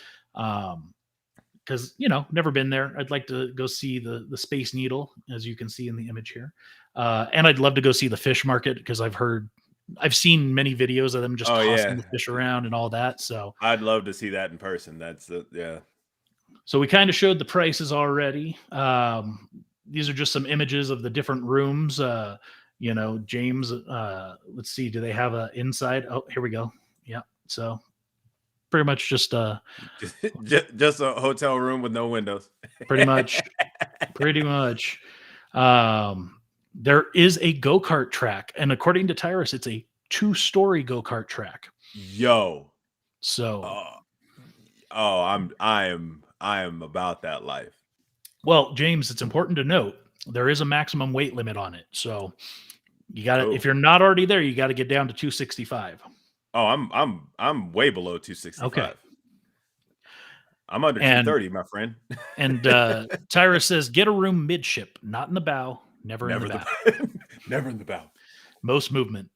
Because never been there. I'd like to go see the Space Needle, as you can see in the image here, and I'd love to go see the fish market, because I've seen many videos of them just tossing the fish around and all that. So I'd love to see that in person. That's So we kind of showed the prices already. These are just some images of the different rooms. James. Let's see. Do they have a inside? Oh, here we go. Yeah. So pretty much just a hotel room with no windows. pretty much. There is a go-kart track, and according to Tyrus, it's a 2-story go-kart track. Yo. So I am about that life. Well, James, it's important to note there is a maximum weight limit on it. So you got to, if you're not already there, you got to get down to 265. Oh, I'm way below 265. Okay. I'm under 230, my friend. And Tyra says, get a room midship, not in the bow, never in the bow. Never in the bow. Most movement.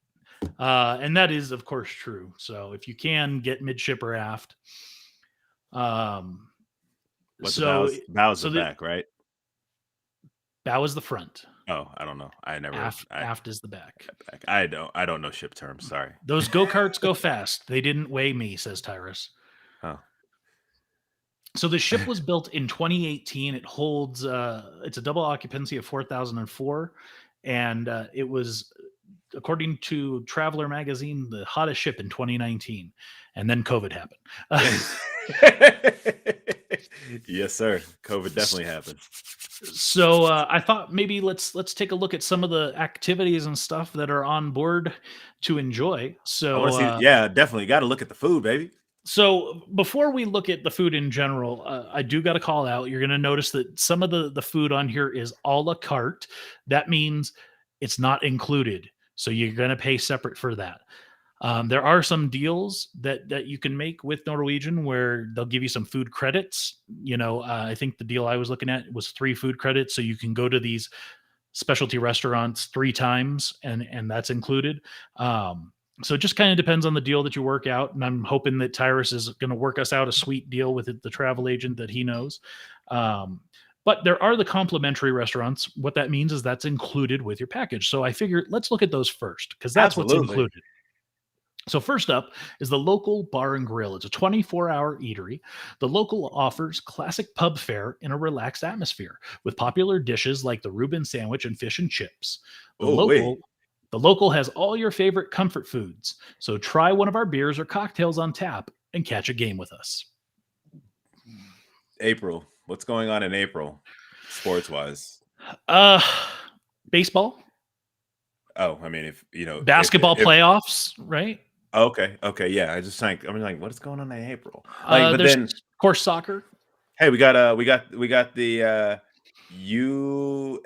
And that is, of course, true. So if you can, get midship or aft. Bow's the back, right? Bow is the front. Oh, I don't know. Aft is the back. I don't know ship terms. Sorry. Those go-karts go fast. They didn't weigh me, says Tyrus. Oh. So the ship was built in 2018. It holds it's a double occupancy of 4,004, and it was, according to Traveler magazine, the hottest ship in 2019. And then COVID happened. Yes, sir. COVID definitely happened. So I thought maybe let's take a look at some of the activities and stuff that are on board to enjoy. So definitely got to look at the food, baby. So before we look at the food in general, I do got to call out. You're going to notice that some of the food on here is a la carte. That means it's not included. So you're going to pay separate for that. There are some deals that you can make with Norwegian where they'll give you some food credits. I think the deal I was looking at was 3 food credits. So you can go to these specialty restaurants 3 times and that's included. So it just kind of depends on the deal that you work out. And I'm hoping that Tyrus is going to work us out a sweet deal with the travel agent that he knows. But there are the complimentary restaurants. What that means is that's included with your package. So I figured let's look at those first, because that's what's included. So first up is the Local Bar and Grill. It's a 24-hour eatery. The Local offers classic pub fare in a relaxed atmosphere with popular dishes like the Reuben sandwich and fish and chips. The Local has all your favorite comfort foods. So try one of our beers or cocktails on tap and catch a game with us. April. What's going on in April, sports-wise? Baseball. Oh, I mean, basketball playoffs, right? Okay, yeah. I'm like, what is going on in April? But then, of course, soccer. Hey, we got the USFL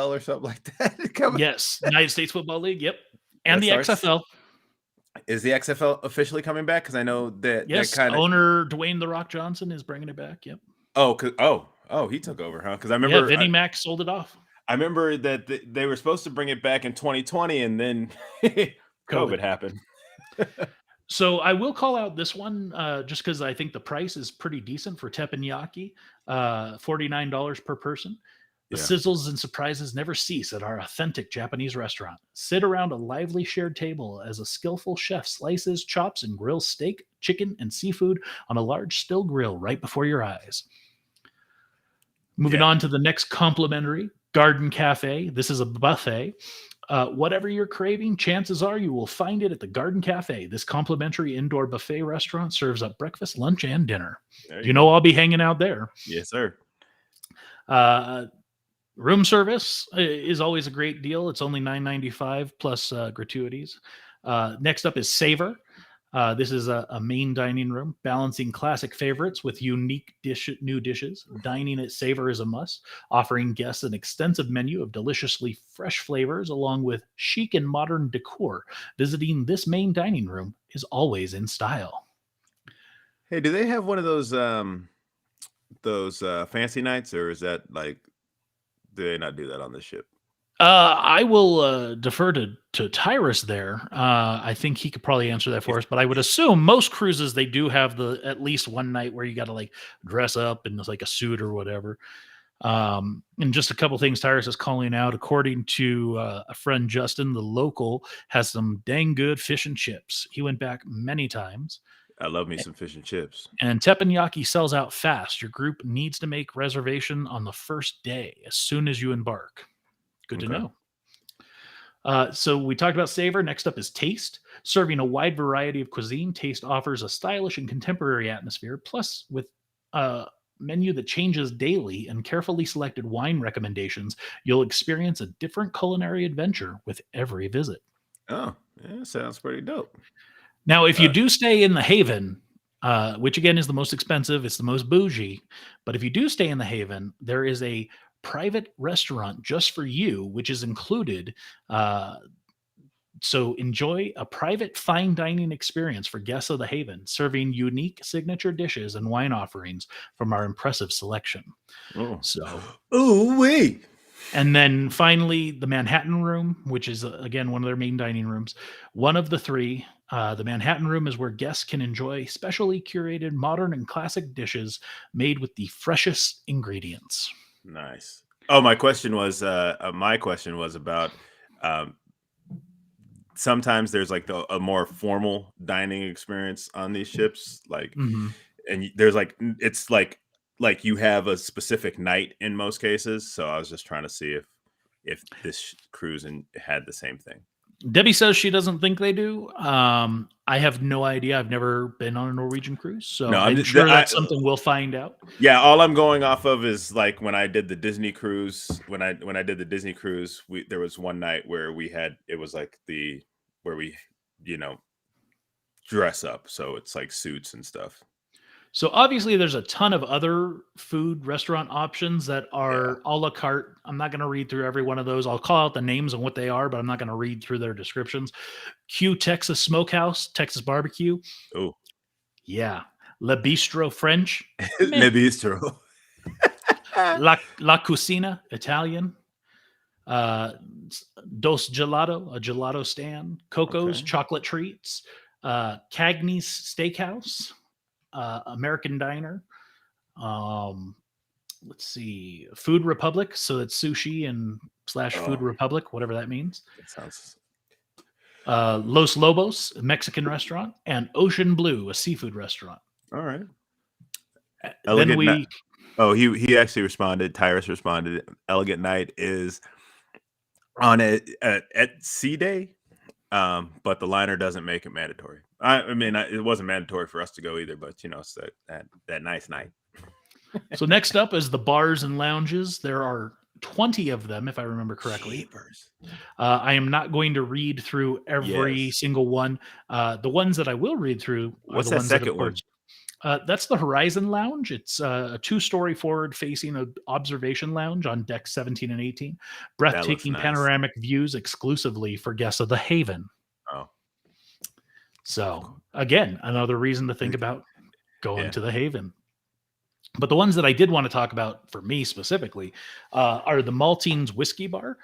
or something like that. Yes, United States Football League. Yep, and the XFL. Is the XFL officially coming back? Because I know that Yes, kind of. owner Dwayne The Rock Johnson is bringing it back. Yep. He took over, huh? Because I Yeah, remember Vinnie Mac sold it off. I remember that they were supposed to bring it back in 2020, and then COVID happened. So I will call out this one just because I think the price is pretty decent for teppanyaki, $49 per person. The Yeah. sizzles and surprises never cease at our authentic Japanese restaurant. Sit around a lively shared table as a skillful chef slices, chops, and grills steak, chicken, and seafood on a large still grill right before your eyes. Moving Yeah. on to the next complimentary Garden Cafe. This is a buffet. Whatever you're craving, chances are you will find it at the Garden Cafe. This complimentary indoor buffet restaurant serves up breakfast, lunch, and dinner. There You know I'll be hanging out there. Yes, sir. Room service is always a great deal. It's only $9.95 plus gratuities. Next up is Savor. This is a main dining room, balancing classic favorites with unique new dishes. Dining at Savor is a must, offering guests an extensive menu of deliciously fresh flavors along with chic and modern decor. Visiting this main dining room is always in style. Hey, do they have one of those fancy nights, or is that like, do they not do that on this ship? I will defer to Tyrus there. I think he could probably answer that for us, but I would assume most cruises they do have at least one night where you got to like dress up in like a suit or whatever. And just a couple things Tyrus is calling out. According to a friend Justin, the local has some dang good fish and chips. He went back many times. I love me some fish and chips. And teppanyaki sells out fast. Your group needs to make reservation on the first day as soon as you embark. Good to know. So we talked about Savor. Next up is Taste. Serving a wide variety of cuisine, Taste offers a stylish and contemporary atmosphere, plus with a menu that changes daily and carefully selected wine recommendations, you'll experience a different culinary adventure with every visit. Oh, yeah, sounds pretty dope. Now, if you do stay in the Haven, which again is the most expensive, it's the most bougie, but if you do stay in the Haven, there is a private restaurant just for you, which is included. So enjoy a private fine dining experience for guests of the Haven, serving unique signature dishes and wine offerings from our impressive selection. So, wait. And then finally, the Manhattan Room, which is again one of their main dining rooms. One of the three. The Manhattan Room is where guests can enjoy specially curated modern and classic dishes made with the freshest ingredients. Nice. Oh, my question was about sometimes there's like a more formal dining experience on these ships, like, and there's like it's like you have a specific night in most cases. So I was just trying to see if this cruise had the same thing. Debbie says she doesn't think they do. I have no idea. I've never been on a Norwegian cruise, so I'm sure that's something we'll find out. Yeah, all I'm going off of is like when I did the Disney cruise. When I did the Disney cruise, there was one night where it was like where we dress up, so it's like suits and stuff. So obviously there's a ton of other food restaurant options that are a la carte. I'm not going to read through every one of those. I'll call out the names and what they are, but I'm not going to read through their descriptions. Q Texas Smokehouse, Texas Barbecue. Oh. Yeah. Le Bistro French. Le Bistro. La Cucina Italian. Dos Gelato, a gelato stand. Coco's Chocolate Treats. Cagney's Steakhouse. American Diner. Let's see, Food Republic. So that's sushi and / Food Republic, whatever that means. That sounds. Los Lobos, a Mexican restaurant, and Ocean Blue, a seafood restaurant. All right. Then he actually responded. Tyrus responded. Elegant Night is on at Sea Day, but the liner doesn't make it mandatory. I mean, it wasn't mandatory for us to go either, but it's that nice night. So next up is the bars and lounges. There are 20 of them, if I remember correctly. I am not going to read through every single one. The ones that I will read through. What's that second one? That's the Horizon Lounge. It's a 2-story forward-facing observation lounge on decks 17 and 18. Breathtaking panoramic views exclusively for guests of the Haven. Oh. So again, another reason to think about going Yeah. to the Haven. But the ones that I did want to talk about for me specifically are the Maltines Whiskey Bar.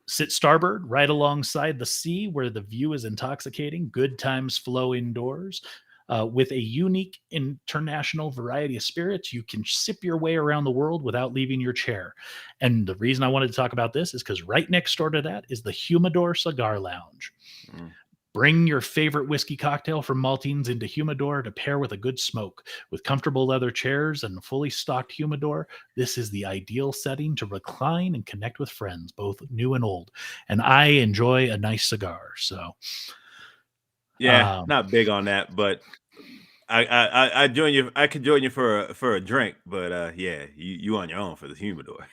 Sit starboard, right alongside the sea, where the view is intoxicating. Good times flow indoors. With a unique international variety of spirits, you can sip your way around the world without leaving your chair. And the reason I wanted to talk about this is because right next door to that is the Humidor Cigar Lounge. Mm. Bring your favorite whiskey cocktail from Maltines into Humidor to pair with a good smoke. With comfortable leather chairs and a fully stocked Humidor, this is the ideal setting to recline and connect with friends, both new and old. And I enjoy a nice cigar. So, Yeah, not big on that, but I join you. I could join you for a drink, but yeah, you on your own for the humidor.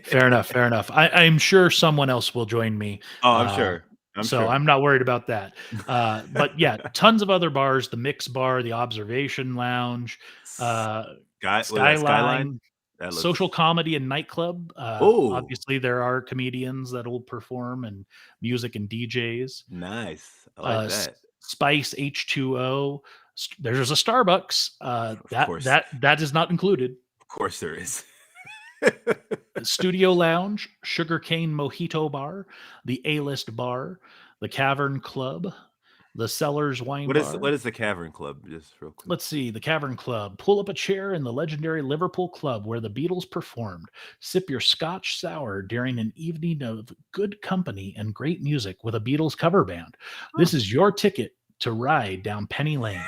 fair enough. Fair enough. I'm sure someone else will join me. Oh, I'm sure. I'm So sure. I'm not worried about that. But yeah, tons of other bars: the Mix Bar, the Observation Lounge, uh, Guy, was that Skyline? Skyline, That looks. Social Comedy and Nightclub. Oh, Obviously, there are comedians that will perform and music and DJs. nice. I like that. Spice H2O. There's a Starbucks. Of course, That is not included. of course there is. Studio Lounge, Sugarcane Mojito Bar, the A-List Bar, the Cavern Club, the Cellars Wine What is Bar. the Cavern Club? Just real quick. Let's see, the Cavern Club. Pull up a chair in the legendary Liverpool Club where the Beatles performed. Sip your Scotch sour during an evening of good company and great music with a Beatles cover band. This is your ticket to ride down Penny Lane,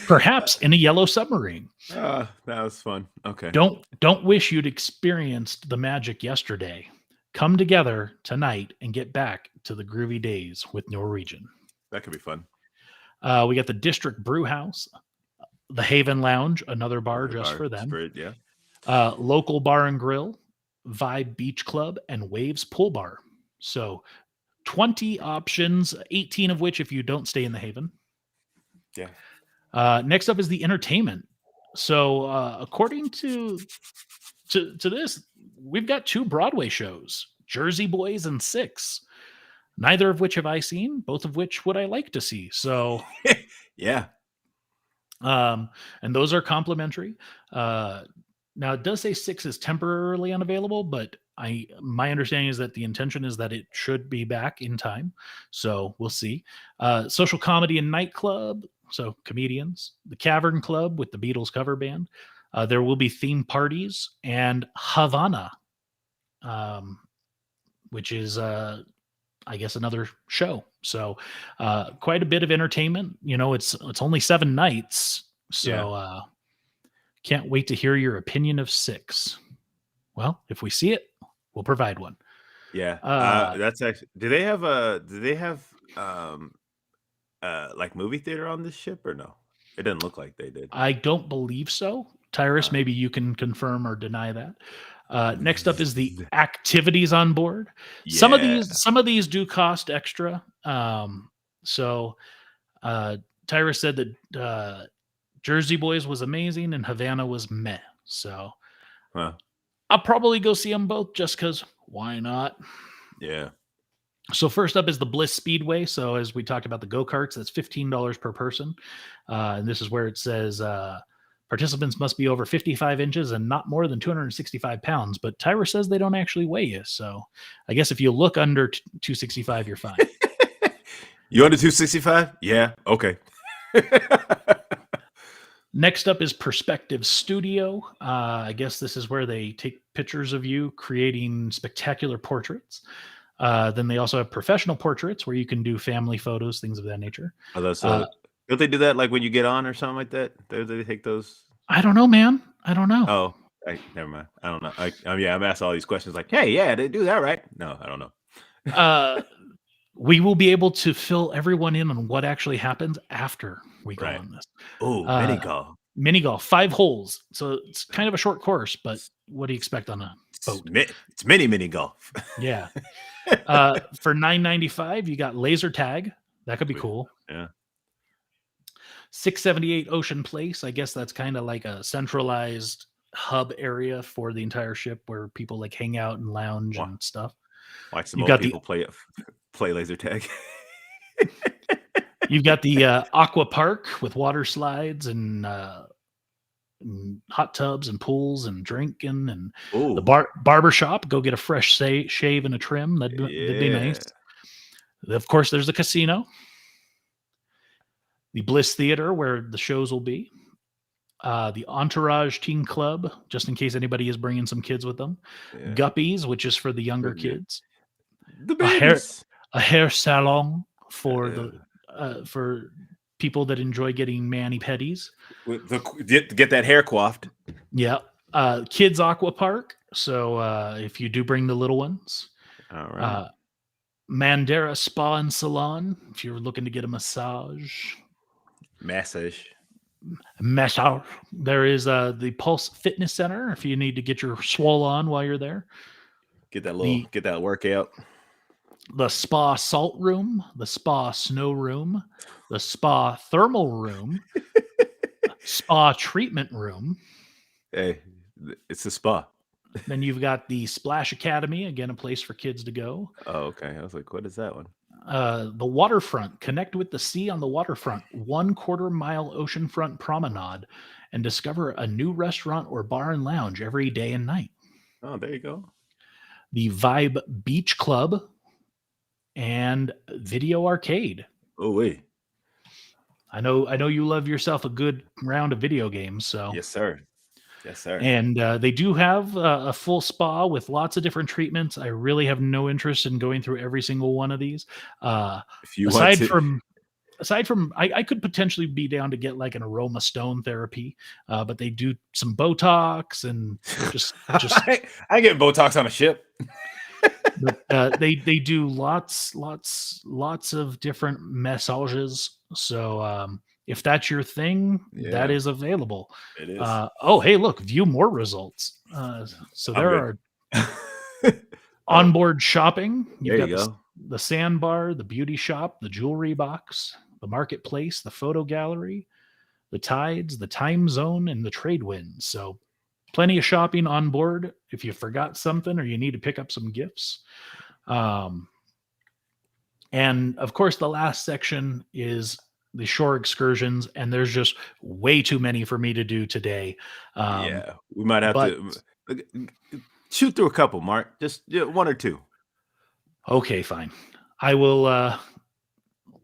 perhaps in a yellow submarine. That was fun. Okay. Don't wish you'd experienced the magic yesterday. Come together tonight and get back to the groovy days with Norwegian. That could be fun. We got the District Brew House, the Haven Lounge, another bar just for them. Spirit, yeah. Local Bar and Grill, Vibe Beach Club, and Waves Pool Bar. So 20 options, 18 of which if you don't stay in the Haven. Yeah. Next up is the entertainment. So according to this, we've got 2 Broadway shows, Jersey Boys and Six. Neither of which have I seen, both of which would I like to see. So Yeah. and those are complimentary. Now it does say Six is temporarily unavailable, but my understanding is that the intention is that it should be back in time. So we'll see. Social Comedy and Nightclub, so comedians, the Cavern Club with the Beatles cover band. There will be theme parties and Havana, which is I guess another show. So quite a bit of entertainment. You know, it's only 7 nights. So can't wait to hear your opinion of Six. Well, if we see it, we'll provide one. Yeah. That's actually. Do they have like movie theater on this ship or no? It didn't look like they did. I don't believe so. Tyrus, maybe you can confirm or deny that. Next up is the activities on board. Yeah. Some of these do cost extra. So Tyrus said that Jersey Boys was amazing and Havana was meh. So I'll probably go see them both just because why not? Yeah. So first up is the Bliss Speedway. So as we talked about the go-karts, that's $15 per person. And this is where it says participants must be over 55 inches and not more than 265 pounds. But Tyra says they don't actually weigh you. So I guess if you look under 265, you're fine. You under 265? Yeah. Okay. Next up is Perspective Studio. I guess this is where they take pictures of you creating spectacular portraits. Then they also have professional portraits where you can do family photos, things of that nature. Oh, that's don't they do that like when you get on or something like that? They take those? I don't know, man. I don't know. Oh, never mind. I don't know. I'm asking all these questions like, hey, yeah, they do that, right? No, I don't know. We will be able to fill everyone in on what actually happens after we go on this. Oh, mini golf. Mini golf, 5 holes. So it's kind of a short course, but what do you expect on a boat? It's mini golf. Yeah. For $9.95, you got laser tag. That could be cool. Yeah. 678 Ocean Place. I guess that's kind of like a centralized hub area for the entire ship where people like hang out and lounge and stuff. Watch some old people play laser tag. You've got the aqua park with water slides and hot tubs and pools and drinking, and the Oh, barber shop. Go get a fresh shave and a trim. That'd be nice. yeah. Of course, there's the casino, the Bliss Theater where the shows will be. The Entourage Teen Club, just in case anybody is bringing some kids with them. Yeah. Guppies, which is for the younger Yeah. kids. The A hair babies. a hair salon for Yeah. for people that enjoy getting mani pedis. Get that hair coiffed. Yeah. Kids Aqua Park. So if you do bring the little ones. All right. Mandera Spa and Salon, if you're looking to get a massage. Massage. There is the Pulse Fitness Center if you need to get your swole on while you're there. Get that workout. The Spa Salt Room, the Spa Snow Room, the Spa Thermal Room, Spa Treatment Room. Hey, it's a spa. Then you've got the Splash Academy, again, a place for kids to go. Oh, okay. I was like, what is that one? The waterfront, connect with the sea on the waterfront, 1/4 mile oceanfront promenade, and discover a new restaurant or bar and lounge every day and night. Oh, there you go. The Vibe Beach Club and Video Arcade. Oh, wait. I know you love yourself a good round of video games. So Yes, sir. Yes, sir. And they do have a full spa with lots of different treatments. I really have no interest in going through every single one of these. If you aside want from, I could potentially be down to get like an aroma stone therapy, but they do some Botox and just I get Botox on a ship. but they do lots of different massages. So if that's your thing, that Yeah. is available. It is. Oh, hey, look, view more results. So I'm there good. are onboard shopping. You've There you got go. the sandbar, the beauty shop, the jewelry box, the marketplace, the photo gallery, the tides, the time zone, and the trade winds. So plenty of shopping on board if you forgot something or you need to pick up some gifts. And of course, the last section is the shore excursions, and there's just way too many for me to do today. Yeah, we might have but- to shoot through a couple, Mark. Just one or two. Okay, fine. I will.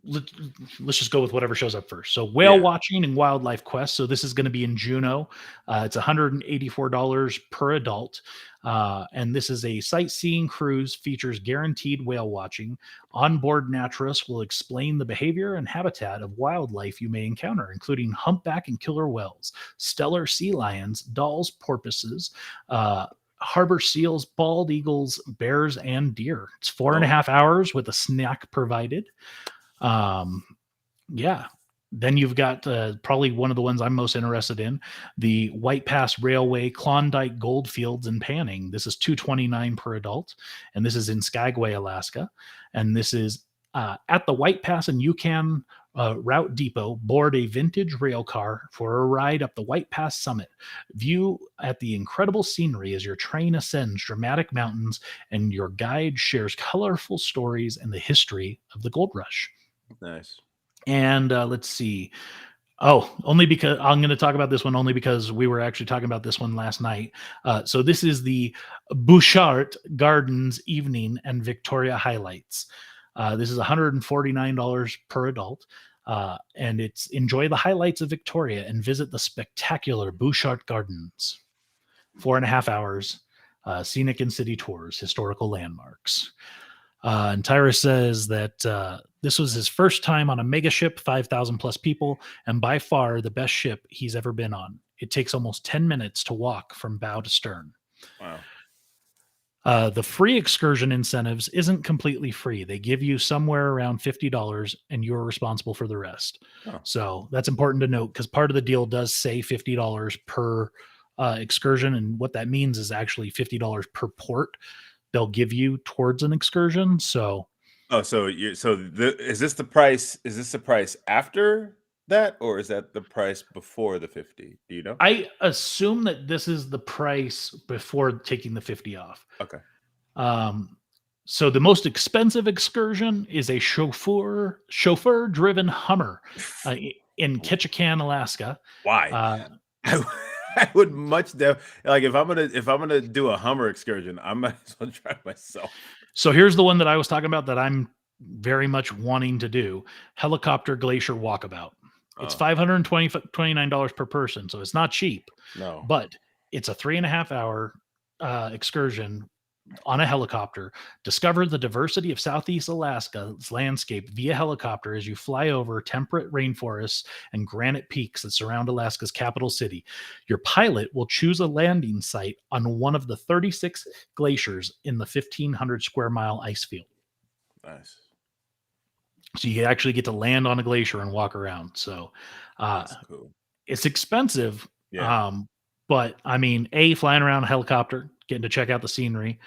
Let's just go with whatever shows up first. So whale watching and wildlife quest. So this is going to be in Juneau. It's $184 per adult. And this is a sightseeing cruise, features guaranteed whale watching. Onboard naturalists will explain the behavior and habitat of wildlife you may encounter, including humpback and killer whales, stellar sea lions, dolls, porpoises, harbor seals, bald eagles, bears, and deer. It's 4.5 hours with a snack provided. Then you've got probably one of the ones I'm most interested in, the White Pass Railway Klondike Goldfields and Panning. This is $229 per adult, and this is in Skagway, Alaska. And this is at the White Pass and Yukon Route Depot. Board a vintage rail car for a ride up the White Pass summit. View at the incredible scenery as your train ascends dramatic mountains and your guide shares colorful stories and the history of the gold rush. Nice. And let's see. Oh, only because I'm going to talk about this one only because we were actually talking about this one last night. So this is the Bouchard Gardens Evening and Victoria Highlights. This is $149 per adult. And it's enjoy the highlights of Victoria and visit the spectacular Bouchard Gardens. 4.5 hours, scenic and city tours, historical landmarks. And Tyra says that this was his first time on a mega ship, 5,000 plus people, and by far the best ship he's ever been on. It takes almost 10 minutes to walk from bow to stern. Wow. The free excursion incentives isn't completely free. They give you somewhere around $50 and you're responsible for the rest. Oh. So that's important to note because part of the deal does say $50 per excursion. And what that means is actually $50 per port they'll give you towards an excursion. So is this the price? Is this the price after that, or is that the price before the 50? Do you know? I assume that this is the price before taking the 50 off. Okay. So the most expensive excursion is a chauffeur-driven Hummer in Ketchikan, Alaska. Why? I would like if I'm gonna do a Hummer excursion, I might as well try myself. So here's the one that I was talking about that I'm very much wanting to do: helicopter glacier walkabout. It's $529 per person, so it's not cheap, No. but it's a 3.5 hour excursion on a helicopter. Discover the diversity of Southeast Alaska's landscape via helicopter as you fly over temperate rainforests and granite peaks that surround Alaska's capital city. Your pilot will choose a landing site on one of the 36 glaciers in the 1,500 square mile ice field. Nice. So you actually get to land on a glacier and walk around. So That's cool. it's expensive. Yeah. But I mean, flying around a helicopter, getting to check out the scenery,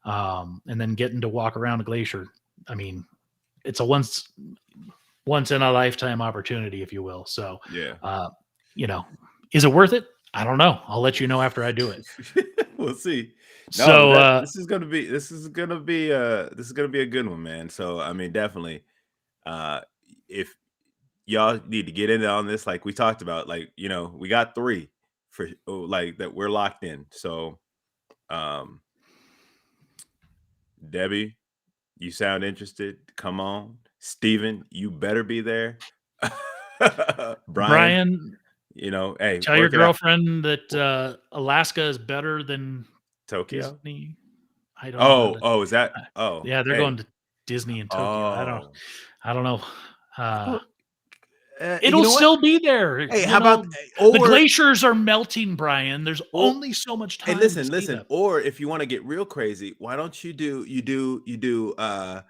and then getting to walk around a glacier. I mean, it's a once in a lifetime opportunity, if you will. So, Yeah. is it worth it? I don't know. I'll let you know after I do it. We'll see. No, So, this is gonna be a good one, man. So I mean, definitely, if y'all need to get in on this, like we talked about, like we got 3 for like that we're locked in. So, Debbie, you sound interested. Come on, Steven, you better be there. Brian, hey, tell your work it out. girlfriend that Alaska is better than Tokyo. Disney. I don't know how to. Oh, is that? Oh, Yeah, they're hey. going to Disney in Tokyo. Oh, I don't know. well, It'll still be there. Hey, how about the glaciers are melting, Brian? There's or- only so much time. Hey, to listen. them. Or if you want to get real crazy, why don't you do the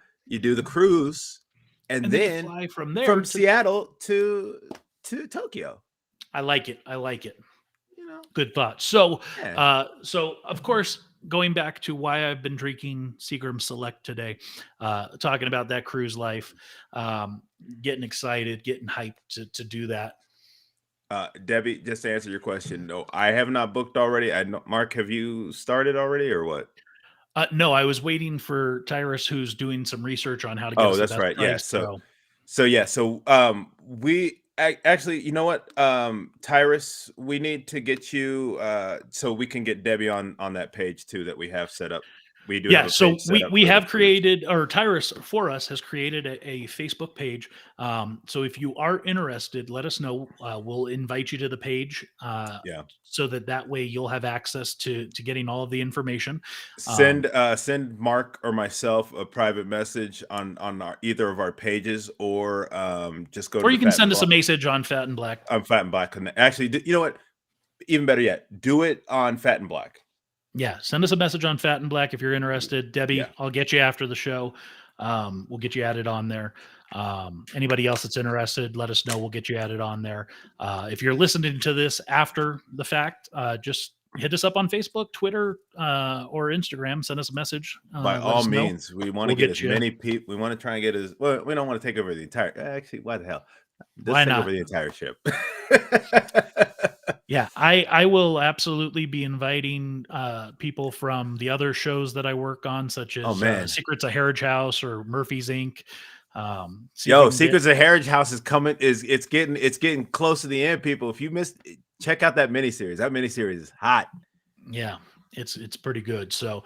cruise and then fly from there from to Seattle to Tokyo? I like it. Good thought. So, Yeah. so of course, going back to why I've been drinking Seagram Select today, talking about that cruise life, getting excited, getting hyped to do that. Debbie, just to answer your question, no, I have not booked already. I know, Mark, have you started already or what? No, I was waiting for Tyrus, who's doing some research on how to get us the That's best right. Yeah. price. We actually, you know what, Tyrus, we need to get you so we can get Debbie on that page too that we have set up. We do have a so page set up we for the have cruise. created, or Tyrus for us has created a Facebook page. So if you are interested, let us know. We'll invite you to the page. So that way you'll have access to getting all of the information. Send Mark or myself a private message on either of our pages, or just go to or you can send us a message on Fat and Black. I'm Fat and Black. Actually, you know what? Even better yet, do it on Fat and Black. Yeah, send us a message on Fat and Black if you're interested. Debbie, Yeah. I'll get you after the show. We'll get you added on there. Anybody else that's interested, let us know. We'll get you added on there. If you're listening to this after the fact, just hit us up on Facebook, Twitter, or Instagram. Send us a message. By all means, we want to get as many people. We want to try and get as well. We don't want to take over the entire. Actually, why the hell? Why not? Take over the entire ship. Yeah, I will absolutely be inviting people from the other shows that I work on, such as Secrets of Heritage House or Murphy's Inc. Secrets of Heritage House is coming. It's getting close to the end, people. If you missed, check out that miniseries. That miniseries is hot. Yeah, it's pretty good. So,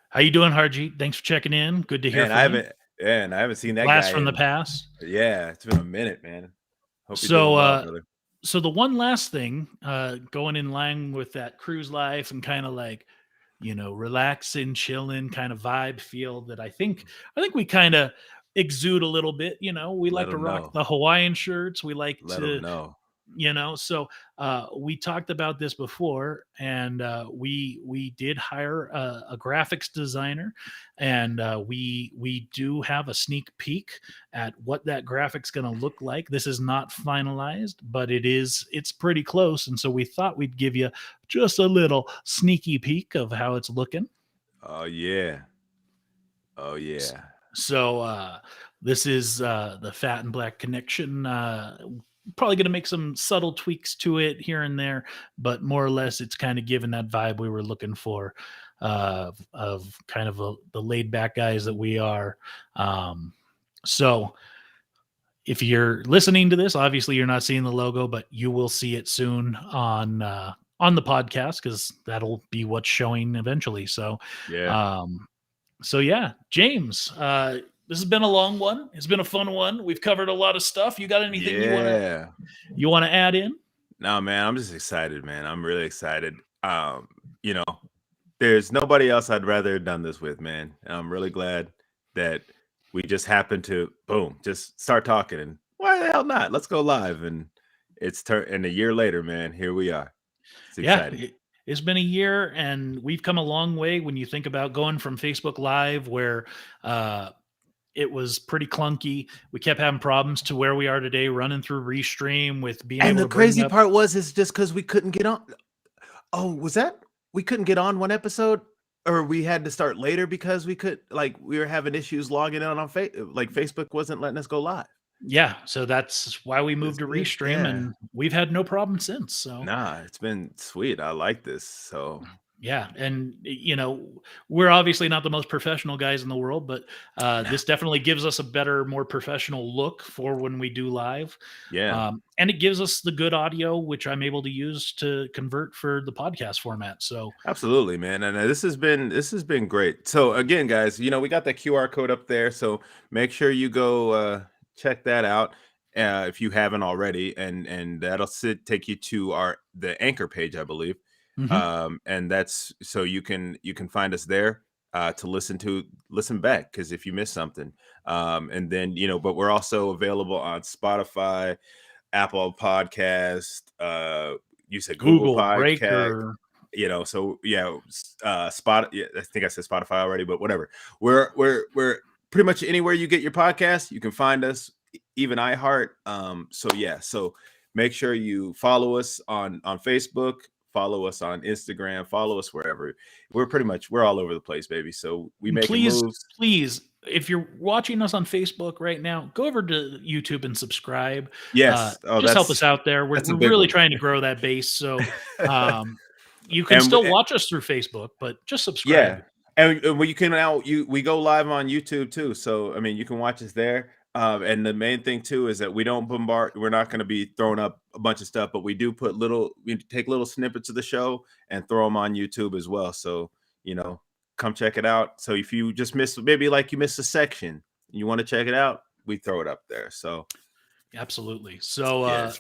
how you doing, Harjeet? Thanks for checking in. Good to hear from you. I haven't seen that Blast guy from the past. Yeah, it's been a minute, man. Hope you're doing well, brother. So the one last thing, going in line with that cruise life and kind of like, relaxing, chilling kind of vibe feel that I think we kind of exude a little bit. We like to rock the Hawaiian shirts. We like to know. So we talked about this before, and we did hire a graphics designer, and we do have a sneak peek at what that graphic's going to look like. This is not finalized, but it's pretty close, and so we thought we'd give you just a little sneaky peek of how it's looking. Oh yeah. So this is the Fat and Black Connection probably going to make some subtle tweaks to it here and there, but more or less it's kind of given that vibe we were looking for, of kind of the laid back guys that we are. So if you're listening to this, obviously you're not seeing the logo, but you will see it soon on the podcast, because that'll be what's showing eventually. So Yeah. yeah, James, this has been a long one. It's been a fun one. We've covered a lot of stuff. You got anything Yeah. you want to add in? No, man, I'm just excited, man. I'm really excited. You know, there's nobody else I'd rather have done this with, man. And I'm really glad that we just happened to boom, just start talking. And why the hell not? Let's go live. And and a year later, man, here we are. It's Yeah, exciting. it's been a year, and we've come a long way when you think about going from Facebook Live, where it was pretty clunky. We kept having problems, to where we are today, running through Restream with being And able the to bring crazy up. part is just because we couldn't get on. Oh, was that we couldn't get on one episode, or we had to start later because we were having issues logging in on like Facebook wasn't letting us go live. Yeah, so that's why we moved That's to it. Restream, Yeah. and we've had no problem since. So Nah, it's been sweet. I like this. So yeah, and we're obviously not the most professional guys in the world, but this definitely gives us a better, more professional look for when we do live. yeah. And it gives us the good audio, which I'm able to use to convert for the podcast format. So Absolutely, man. And this has been great. So again, guys, we got that QR code up there. So make sure you go check that out if you haven't already, and that'll take you to the anchor page, I believe. mhm. And that's so you can find us there to listen back, because if you miss something, and then but we're also available on Spotify, Apple Podcast, you said Google Google Podcast, Breaker. so yeah, yeah, I think I said Spotify already, but whatever. We're pretty much anywhere you get your podcast, you can find us, even iHeart. So yeah, so make sure you follow us on Facebook, follow us on Instagram, follow us wherever. We're all over the place, baby. So we making Please, moves. please, if you're watching us on Facebook right now, go over to YouTube and subscribe. Yes. Oh, Just help us out there. We're, that's a we're big really one. trying to grow that base. So you can And still watch us through Facebook, but just subscribe. yeah, and we can now we go live on YouTube too. So I mean, you can watch us there. And the main thing too is that we don't bombard. We're not going to be throwing up a bunch of stuff, but we do we take little snippets of the show and throw them on YouTube as well. So come check it out. So if you just maybe like you missed a section, you want to check it out, we throw it up there. So Absolutely. So yeah,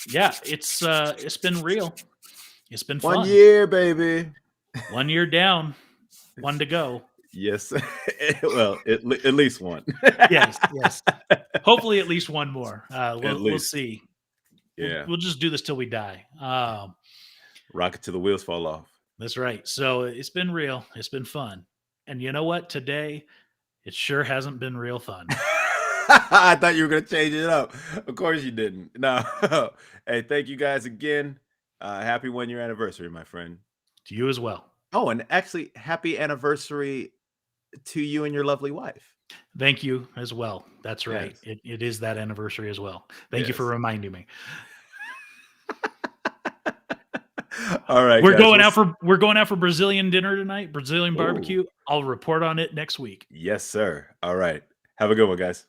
yeah, it's been real. It's been 1 fun. year, baby. 1 year down, one to go. Yes. Well, at least one. Yes. Hopefully, at least one more. We'll least. see. Yeah. We'll just do this till we die. Rocket till the wheels fall off. That's right. So it's been real. It's been fun. And you know what? Today, it sure hasn't been real fun. I thought you were going to change it up. Of course you didn't. No. Hey, thank you guys again. Happy 1 year anniversary, my friend. To you as well. Oh, and actually, happy anniversary to you and your lovely wife. Thank you as well. That's right. Yes. It is that anniversary as well. Thank you for Yes. reminding me. All right, We're guys, going out for Brazilian dinner tonight, Brazilian barbecue. I'll report on it next week. Yes, sir. All right. Have a good one, guys.